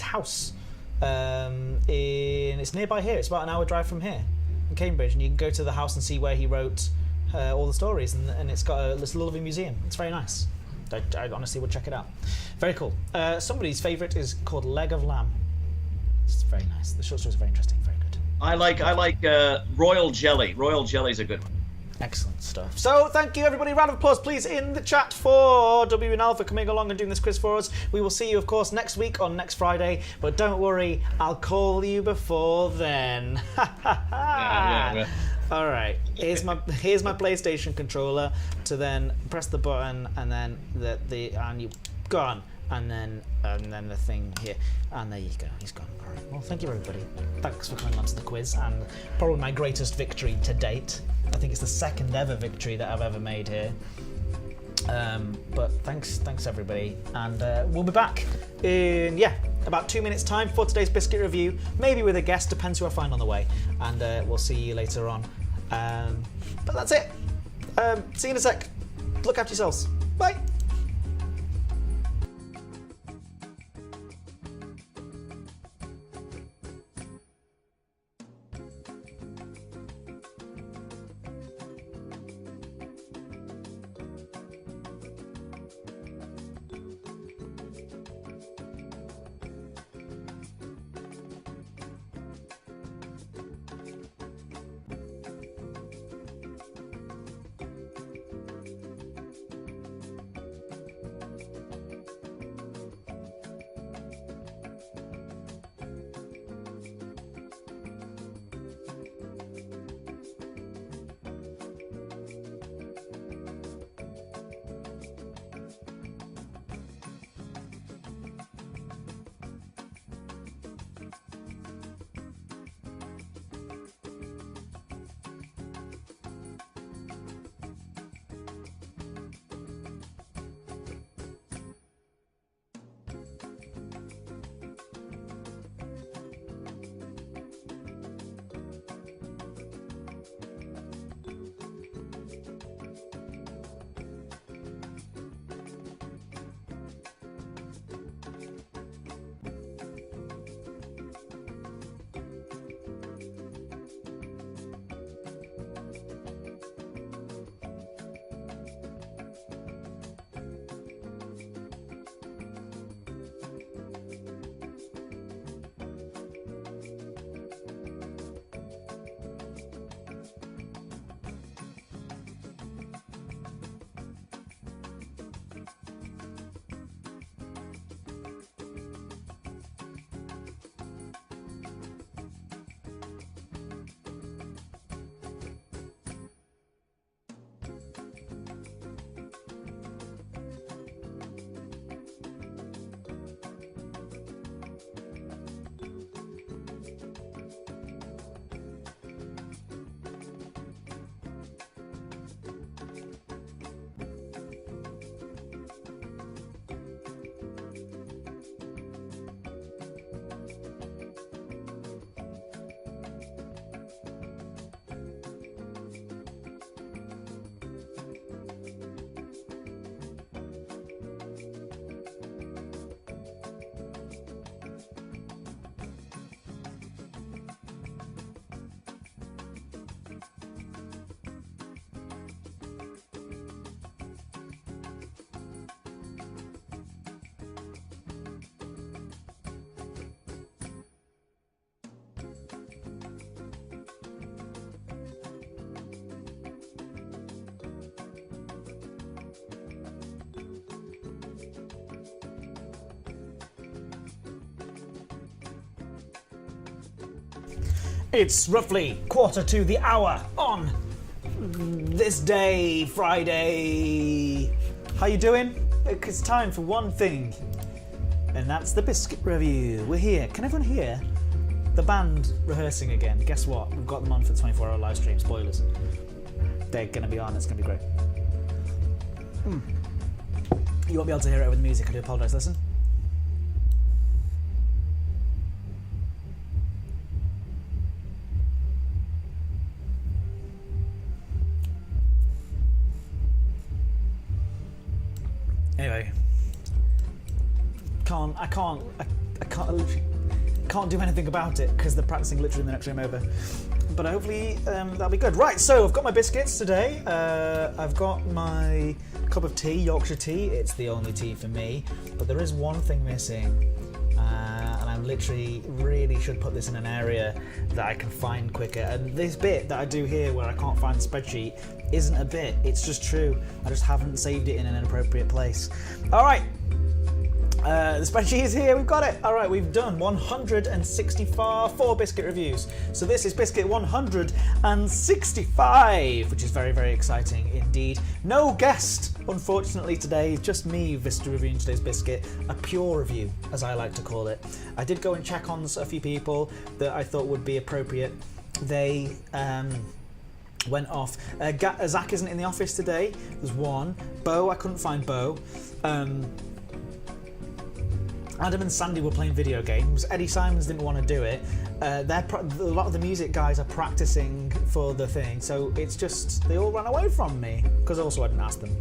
house. It's nearby here. It's about an hour drive from here, in Cambridge, and you can go to the house and see where he wrote all the stories. And it's got this lovely museum. It's very nice. I honestly would check it out. Very cool. Somebody's favourite is called Leg of Lamb. It's very nice. The short stories are very interesting. Very good. I like Royal Jelly. Royal Jelly's a good one. Excellent stuff. So thank you, everybody. Round of applause, please, in the chat for W and Al for coming along and doing this quiz for us. We will see you, of course, next week on next Friday. But don't worry, I'll call you before then. Yeah. All right. Here's my PlayStation controller to then press the button and then and you gone. And then the thing here, and there you go. He's gone. All right. Well, thank you, everybody. Thanks for coming along to the quiz, and probably my greatest victory to date. I think it's the second ever victory that I've ever made here. But thanks everybody, and we'll be back in about 2 minutes time for today's biscuit review, maybe with a guest, depends who I find on the way, and we'll see you later on. But that's it. See you in a sec. Look after yourselves. Bye. It's roughly 1:45 on this day, Friday. How you doing? It's time for one thing, and that's the biscuit review. We're here. Can everyone hear the band rehearsing again? Guess what? We've got them on for the 24-hour live stream. Spoilers. They're going to be on. It's going to be great. You won't be able to hear it over the music. I do apologise. Listen. Anyway, I literally can't do anything about it because they're practicing literally in the next room over. But hopefully that'll be good. Right, so I've got my biscuits today. I've got my cup of tea, Yorkshire tea. It's the only tea for me. But there is one thing missing. And I literally really should put this in an area that I can find quicker. And this bit that I do here where I can't find the spreadsheet isn't a bit. It's just true. I just haven't saved it in an appropriate place. All right. The spreadsheet is here, we've got it. All right, we've done 164 biscuit reviews. So this is biscuit 165, which is very, very exciting indeed. No guest, unfortunately, today. Just me reviewing today's biscuit. A pure review, as I like to call it. I did go and check on a few people that I thought would be appropriate. They went off. Zach isn't in the office today. There's one. Bo, I couldn't find Bo. Adam and Sandy were playing video games. Eddie Simons didn't want to do it. A lot of the music guys are practicing for the thing, so it's just they all ran away from me because also I didn't ask them.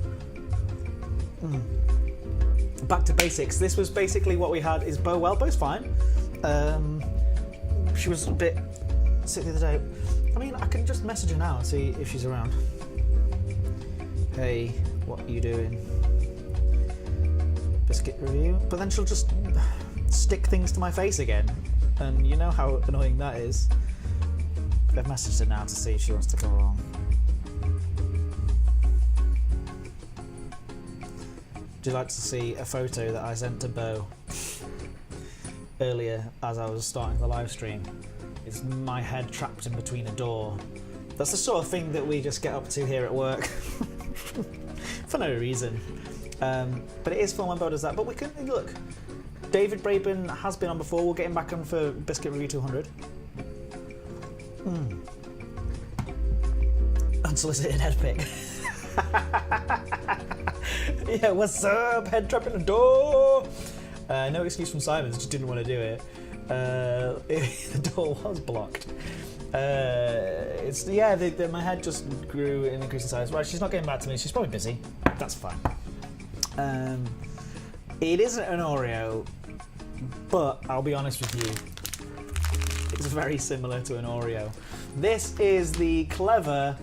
Back to basics. This was basically what we had. Is Bo well? Bo's fine. She was a bit sick the other day. I mean, I can just message her now and see if she's around. Hey, what are you doing? Biscuit review, but then she'll just stick things to my face again, and you know how annoying that is. I've messaged her now to see if she wants to go along. Would you like to see a photo that I sent to Bo earlier as I was starting the live stream? It's my head trapped in between a door. That's the sort of thing that we just get up to here at work for no reason. But it is fun when Bo does that. But we can look. David Braben has been on before. We'll get him back on for Biscuit Review 200. Unsolicited head pick. Yeah, what's up? Head trap in the door. No excuse from Simons. Just didn't want to do it. The door was blocked. My head just grew in increasing size. Right, she's not getting back to me. She's probably busy. That's fine. It isn't an Oreo, but I'll be honest with you, it's very similar to an Oreo. This is the clever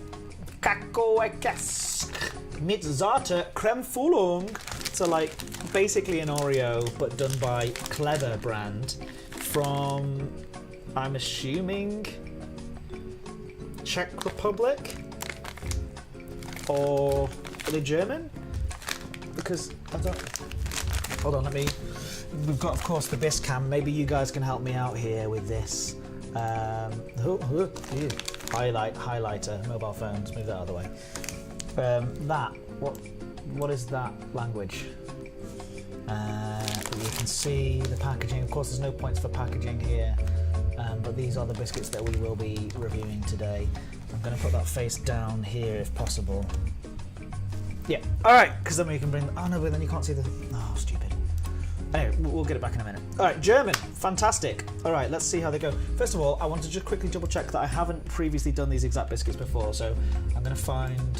kakaokekse mit Zarter Cremefüllung. So like basically an Oreo, but done by Clever brand from, I'm assuming, Czech Republic, or are they German? Because I don't. Hold on, we've got, of course, the Biscam. Maybe you guys can help me out here with this. Highlighter, mobile phones. Move that out of the way. What is that language? You can see the packaging. Of course, there's no points for packaging here, but these are the biscuits that we will be reviewing today. I'm going to put that face down here if possible. Yeah, alright, because then we can bring... Oh no, but then you can't see the... Oh, stupid. Anyway, we'll get it back in a minute. Alright, German, fantastic. Alright, let's see how they go. First of all, I want to just quickly double check that I haven't previously done these exact biscuits before, so I'm going to find...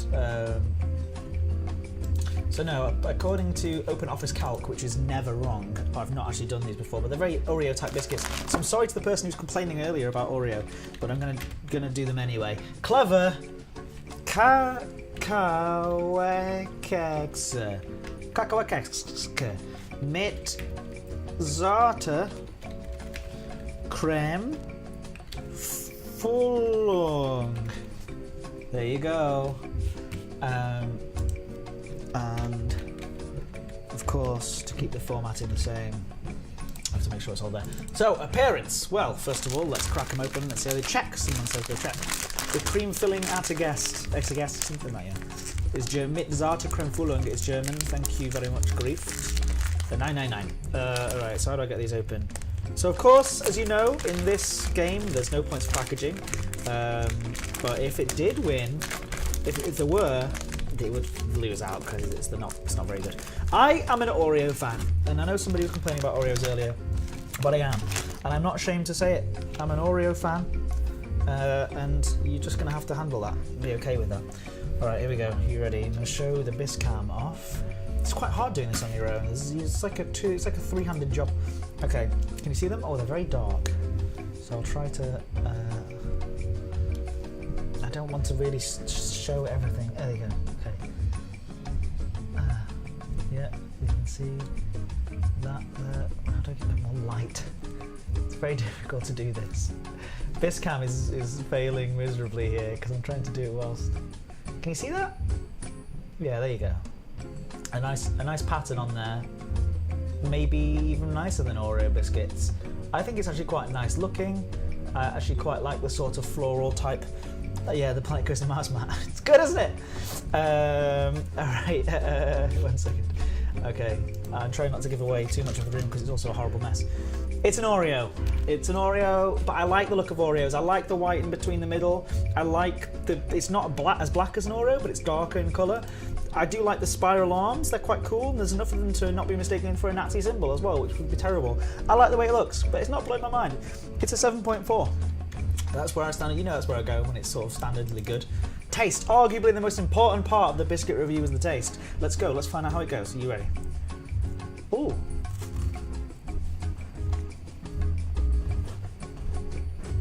So no, according to Open Office Calc, which is never wrong, I've not actually done these before, but they're very Oreo type biscuits. So I'm sorry to the person who's complaining earlier about Oreo, but I'm gonna do them anyway. Clever kakaokekse mit Zarter Cremefüllung. There you go. And of course, to keep the formatting the same, I have to make sure it's all there. So, appearance. Well, first of all, let's crack them open. Let's see how they check. Someone says they check. The cream filling at a guest, something like that. Is German. Mit Zarter Cremefüllung is German. Thank you very much, Grief. The 999. Alright, so how do I get these open? So, of course, as you know, in this game, there's no points for packaging. But if it did win, if there were, it would lose out because it's not very good. I am an Oreo fan, and I know somebody was complaining about Oreos earlier, but I am, and I'm not ashamed to say it. I'm an Oreo fan, and you're just gonna have to handle that. Be okay with that. All right, here we go. You ready? I'm gonna show the Biscam off. It's quite hard doing this on your own. It's like a three-handed job. Okay, can you see them? Oh, they're very dark. So I'll try to. I don't want to really show everything. There you go. Okay. Yeah, you can see that there. How do I get them more light? It's very difficult to do this. This cam is failing miserably here because I'm trying to do it whilst. Can you see that? Yeah, there you go. A nice pattern on there. Maybe even nicer than Oreo biscuits. I think it's actually quite nice looking. I actually quite like the sort of floral type. Yeah, the Planet Coaster Mouse mat. It's good, isn't it? Alright, 1 second. Okay, I'm trying not to give away too much of the room because it's also a horrible mess. It's an Oreo. It's an Oreo, but I like the look of Oreos. I like the white in between the middle. I like the. It's not as black as an Oreo, but it's darker in colour. I do like the spiral arms. They're quite cool. And there's enough of them to not be mistaken for a Nazi symbol as well, which would be terrible. I like the way it looks, but it's not blowing my mind. It's a 7.4. That's where I stand. You know that's where I go when it's sort of standardly good. Taste. Arguably the most important part of the biscuit review is the taste. Let's go. Let's find out how it goes. Are you ready? Ooh.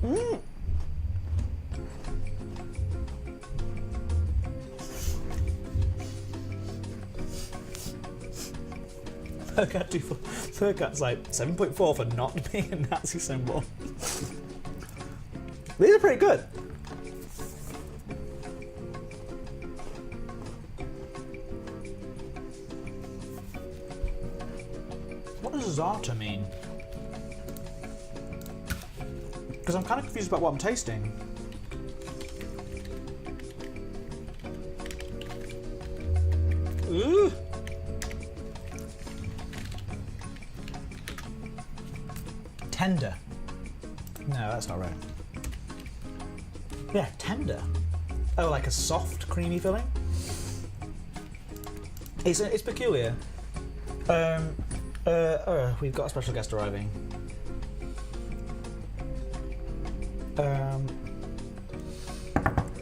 Mmm. Furcat's like 7.4 for not being a Nazi symbol. These are pretty good. What does Zarter mean? Because I'm kind of confused about what I'm tasting. Ooh. Tender. No, that's not right. Yeah, tender. Oh, like a soft, creamy filling? It's peculiar. We've got a special guest arriving.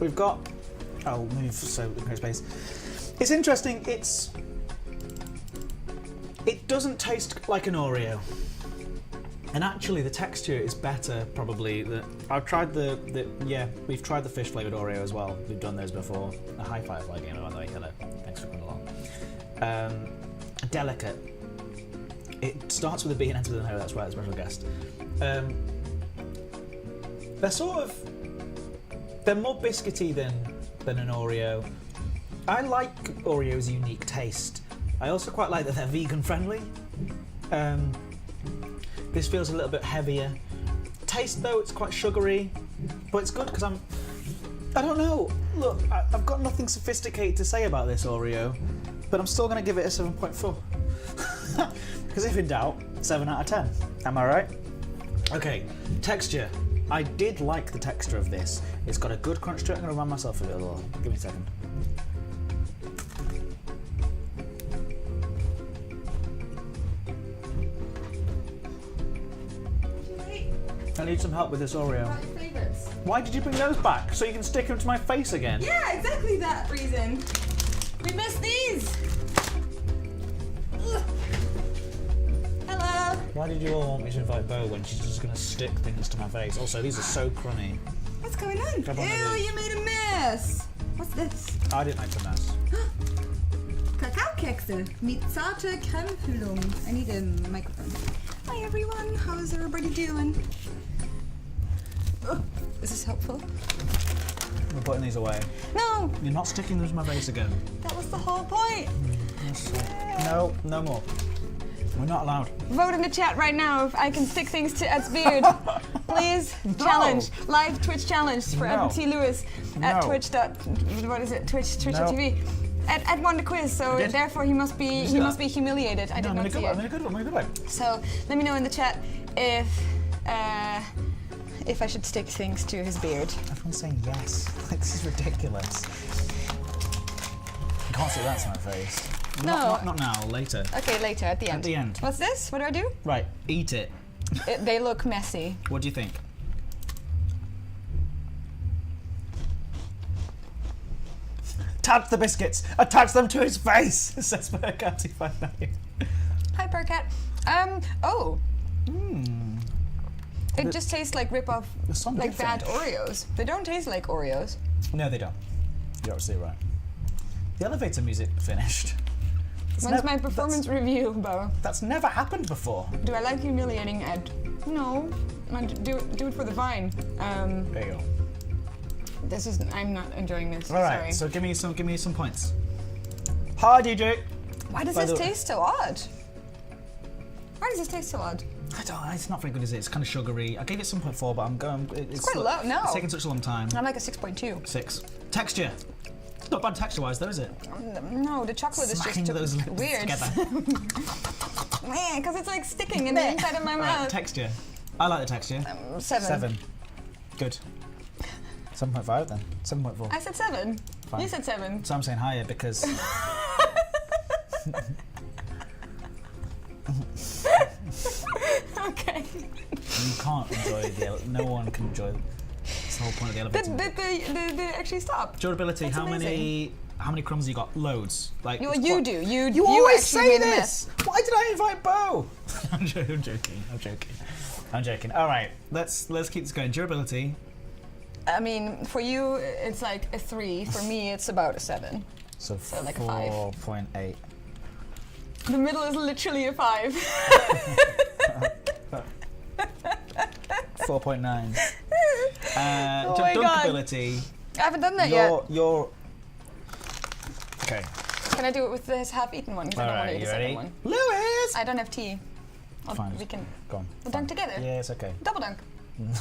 We've got. I'll move so we can create space. It's interesting. It doesn't taste like an Oreo. And actually, the texture is better, probably. I've tried we've tried the fish flavoured Oreo as well. We've done those before. A high Firefly gamer, by the way. Hello. Thanks for coming along. Delicate. It starts with a B and ends with an O, that's right, a special guest. They're more biscuity than an Oreo. I like Oreo's unique taste. I also quite like that they're vegan friendly. This feels a little bit heavier. Taste though, it's quite sugary, but it's good because I don't know. Look, I've got nothing sophisticated to say about this Oreo, but I'm still going to give it a 7.4. Because if in doubt, 7 out of 10. Am I right? Okay, texture. I did like the texture of this. It's got a good crunch to it. I'm going to remind myself of it a little. Give me a second. I need some help with this Oreo. What are your favourites? Why did you bring those back? So you can stick them to my face again? Yeah, exactly that reason. We missed these. Ugh. Hello. Why did you all want me to invite Bo when she's just going to stick things to my face? Also, these are so crummy. What's going on? Grab one of Ew, these. you made a mess. What's this? I didn't make the mess. Kakaokekse mit Zarter Cremefüllung. I need a microphone. Hi everyone, how's everybody doing? Oh, is this helpful? We're putting these away. No! You're not sticking them to my face again. That was the whole point. No, no more. We're not allowed. Vote in the chat right now if I can stick things to Ed's beard. Please, No. challenge. Live Twitch challenge for No. Edward T. Lewis at No. twitch.tv. Ed won the quiz, so I did? therefore he must be humiliated. I did not see I'm it. in a good one. So let me know in the chat if I should stick things to his beard. Everyone's saying yes. Like, this is ridiculous. You can't see that to my face. No. Not now, later. Okay, later at the end. At the end. What's this? What do I do? Right, eat it. They look messy. What do you think? Attach the biscuits. Attach them to his face, says Cat259. Hi, Percat. Oh. It just tastes like rip-off, like bad Oreos. They don't taste like Oreos. No, they don't. You're absolutely right. The elevator music finished. When's my performance review, Bo? That's never happened before. Do I like humiliating Ed? No. Do it for the vine. There you go. I'm not enjoying this. All right, Sorry. so give me some points. Hi, DJ. Why does this taste so odd? Why does this taste so odd? I don't know, it's not very good, is it? It's kind of sugary. I gave it 7.4, but I'm going... It's quite low, no. It's taking such a long time. I'm like a 6.2. 6. Texture. It's not bad texture-wise, though, is it? No, the chocolate Smacking is those just lips weird. together. Man, because it's like sticking in the inside of my mouth. Right, texture. I like the texture. 7. Good. 7.5 then. 7.4. I said 7. Fine. You said 7. So I'm saying higher because... Okay. You can't enjoy no one can enjoy. It's the whole point of the elevator. Did they actually stop? Durability. That's How amazing. many crumbs you got? Loads. Like You it's do. You always actually say made a this. mess. Why did I invite Bo? I'm joking. All right. Let's keep this going. Durability. I mean, for you, it's like a 3. For me, it's about a 7. So like a 5. 4.8. The middle is literally a 5. 4.9. Oh my God. Dunkability. I haven't done that yet. You're. Okay. Can I do it with this half-eaten one? Because I don't want to eat you the second ready? one. Lewis! I don't have tea. Fine. We can Go on. we'll dunk together. Yeah, it's okay. Double dunk.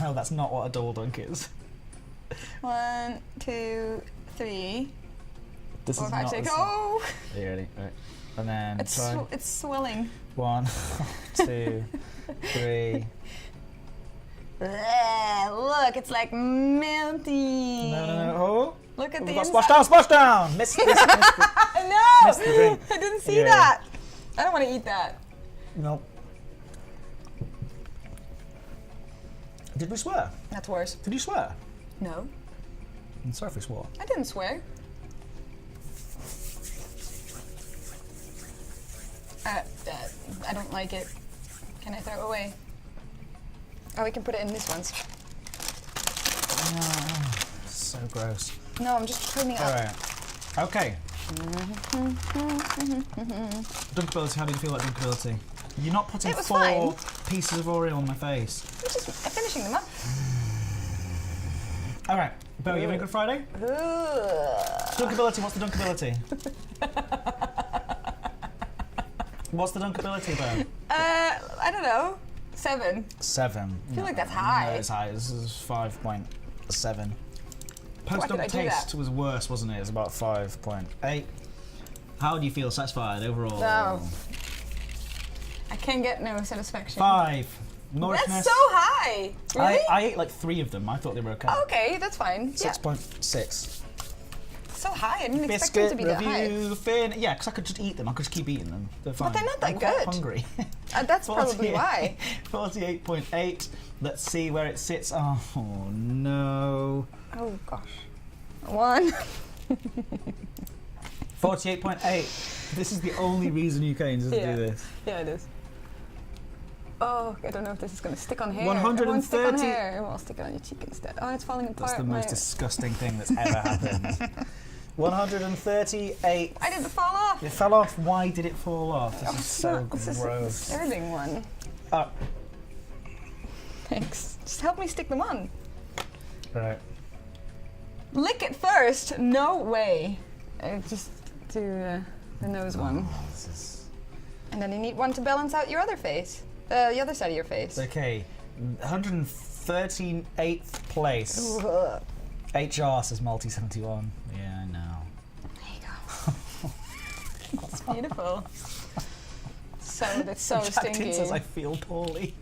No, that's not what a double dunk is. 1, 2, 3, This 4, is 5, not 6. the- Oh! Are you ready? Right. And then It's try. it's swelling. 1, 2, 3. Look, it's like melty. No. Oh. Look at Oh, the we got inside. splash down! Miss the No! missed the drink. I didn't see Yeah. that. I don't want to eat that. No. Did we swear? That's worse. Did you swear? No, I'm sorry if we swore. I didn't swear. I don't like it. Can I throw it away? Oh, we can put it in this one's. So gross. No, I'm just cleaning All up. right. Okay. Dunkability. How do you feel about dunkability? You're not putting It was 4 fine. pieces of Oreo on my face. I'm just finishing them up. All right. Bo, you having a good Friday? Dunkability. What's the dunkability? What's the dunkability, Bo? I don't know. 7. 7. I feel like that's high. No, it's high. This is 5.7. Why did I Post-dunk do taste that? was worse, wasn't it? It was about 5.8. How do you feel? Satisfied overall? No. I can get no satisfaction. 5. Nourishness. That's so high. Really? I ate like 3 of them. I thought they were okay. Okay, that's fine. Yeah. 6.6. So high. I didn't expect them to Biscuit be that high. review. Fin. Yeah, because I could just eat them. I could just keep eating them. They're fine. they're not that I'm quite good. hungry. That's probably why. 48.8. Let's see where it sits. Oh no. Oh gosh. 1. 48.8. This is the only reason you came to Yeah. do this. Yeah, it is. Oh, I don't know if this is going to stick on hair. 130. It won't stick on hair. It will stick on your cheek instead. Oh, it's falling apart. That's the most disgusting thing that's ever happened. 138. I did the fall off. It fell off. Why did it fall off? This is so This is a gross. disturbing one. Thanks. Just help me stick them on. Right. Lick it first. No way. Just do the nose one. This is... And then you need one to balance out your other face. The other side of your face. Okay. 138th place. Ugh. HR says multi-71. Yeah, I know. There you go. It's beautiful. That's so Jack stinky. Tin says I feel poorly.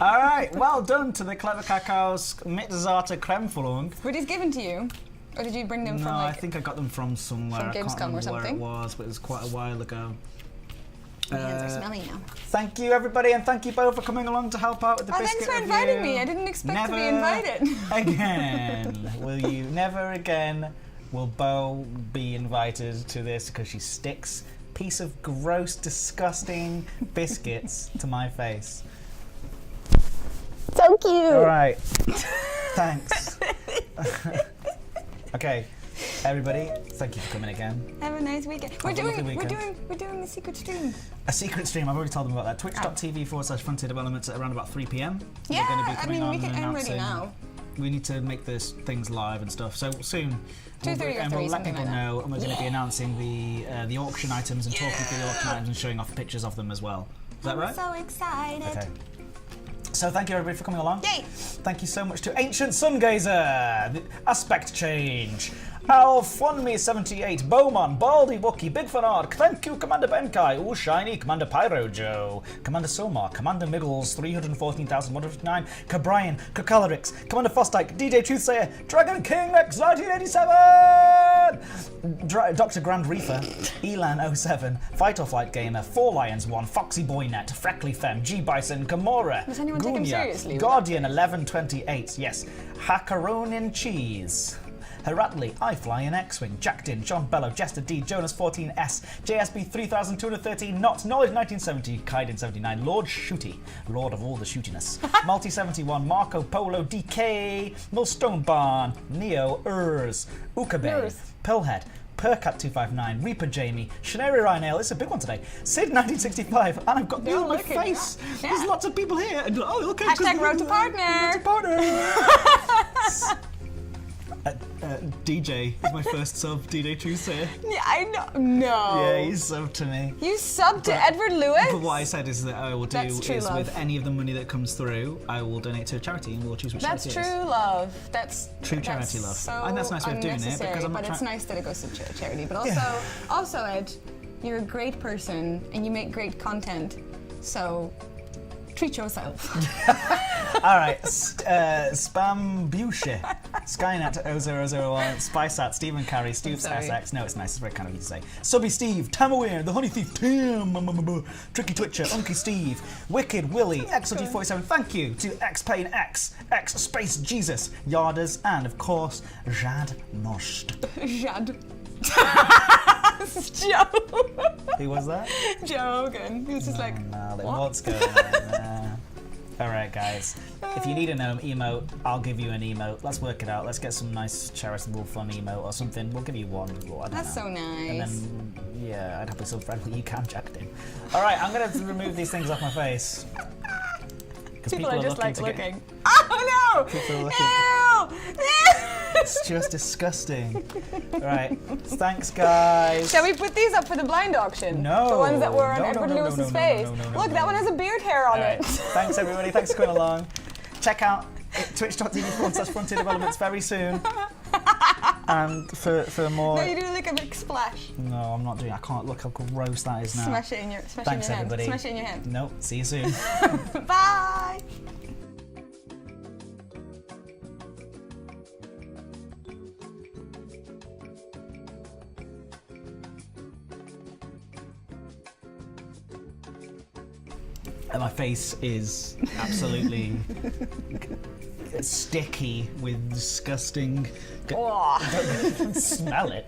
All right, well done to the Clever Cacao's mit Zarter Cremefüllung. Were these given to you? Or did you bring them No, from I like... think I got them from somewhere. From I can't Gamescom or remember something? where it was, but it was quite a while ago. My hands are smelly now. Thank you, everybody, and thank you both for coming along to help out with the Oh, biscuit thanks for review. inviting me. I didn't expect to be invited. Again. Will you never again will Bo be invited to this because she sticks piece of gross, disgusting biscuits to my face. So cute. All right. Thanks. Okay, everybody, thank you for coming again. Have a nice weekend. We're Have a lovely doing weekend. a secret stream. A secret stream, I've already told them about that. Twitch.tv/Frontier Developments at around about 3 p.m. Yeah, We're going to be I coming mean, on we can and end ready announcing- now. We need to make this things live and stuff. So soon, 2:30 or and 3, we'll let something people like that. know, and we're going to be announcing the auction items and talking through the auction items and showing off pictures of them as well. Is that right? I'm so excited. Okay. So thank you everybody for coming along. Yay! Thank you so much to Ancient Sungazer, the Aspect Change, Alfunme78, Bowman, Baldy Wookie, Big Fanard, thank you Commander Benkai, Ooh Shiny, Commander Pyro Joe, Commander Somar, Commander Miggles, 314,159, Cabrian, Kakalorix, Commander Fostike, DJ Truthsayer, Dragon King X 1987, Dr. Grand Reefer, Elan07, Fight or Flight Gamer, 4 Lions 1, Foxy Boynet, Freckly Femme, G Bison, Gamora, Does anyone take him seriously with Guardian 1128, yes, Hackaronin Cheese, Heratley, I Fly in X-Wing, Jack Din, John Bello, Jester D, Jonas 14S, JSB 3213, Not, Knowledge 1970, Kaiden 79, Lord Shooty, Lord of all the shootiness, Multi 71, Marco Polo, DK, Millstone Barn, Neo, Ukabe, Urs. Pillhead, Percat 259, Reaper Jamie, Shaneri Ryanale, it's a big one today, Sid 1965, and I've got They're you all on my looking, face. yeah. There's lots of people here. And, oh, okay. Hashtag road to partner. Road to partner. DJ is my first sub, DJ Truthsayer. Yeah, I know. No. Yeah, he's subbed to me. You subbed to Edward Lewis? But what I said is that I will do That's true is love. with any of the money that comes through, I will donate to a charity and we'll choose which That's charity true it is. love. That's True charity that's love. So And that's a nice way of doing it, unnecessary, because I'm not but it's trying- nice that it goes to charity. But also, Yeah. also Ed, you're a great person and you make great content. So treat yourself. All right, Spam Bushe, Skynet 0001, Spysat, Stephen Carey, Stoops sorry. SX. No, it's nice. It's very kind of you to say. Subby Steve, Tamaware, The Honey Thief, Tim, Tricky Twitcher, Unky Steve, Wicked Willie, XLG47. Thank you to Xpain X, X Space Jesus, Yarders, and of course Jad Nost. Jad. Joe. Who was that? Joe Hogan. He was just like, No, what? what's going on? All right, guys. If you need an emote, I'll give you an emote. Let's work it out. Let's get some nice, charitable, fun emote or something. We'll give you one. Well, I don't That's know. so nice. And then, yeah, I'd have to be so friendly you can jack in. All right, I'm gonna remove these things off my face. 'Cause People are just like to get- looking. Oh no! People are looking. Ew! It's just disgusting. All right, thanks, guys. Shall we put these up for the blind auction? No. The ones that were on No, Edward no, no, Lewis's no, no, face. no, no, no, Look, no. that one has a beard hair on All right. it. Thanks, everybody. Thanks for coming along. Check out twitch.tv/Frontier Developments very soon. And for more. No, you do like a big splash. No, I'm not doing. I can't look how gross that is now. Smash it in your, smash Thanks, it in your everybody. hand. Smash it in your hand. Nope. See you soon. Bye. And my face is absolutely sticky with disgusting. Oh. Don't smell it.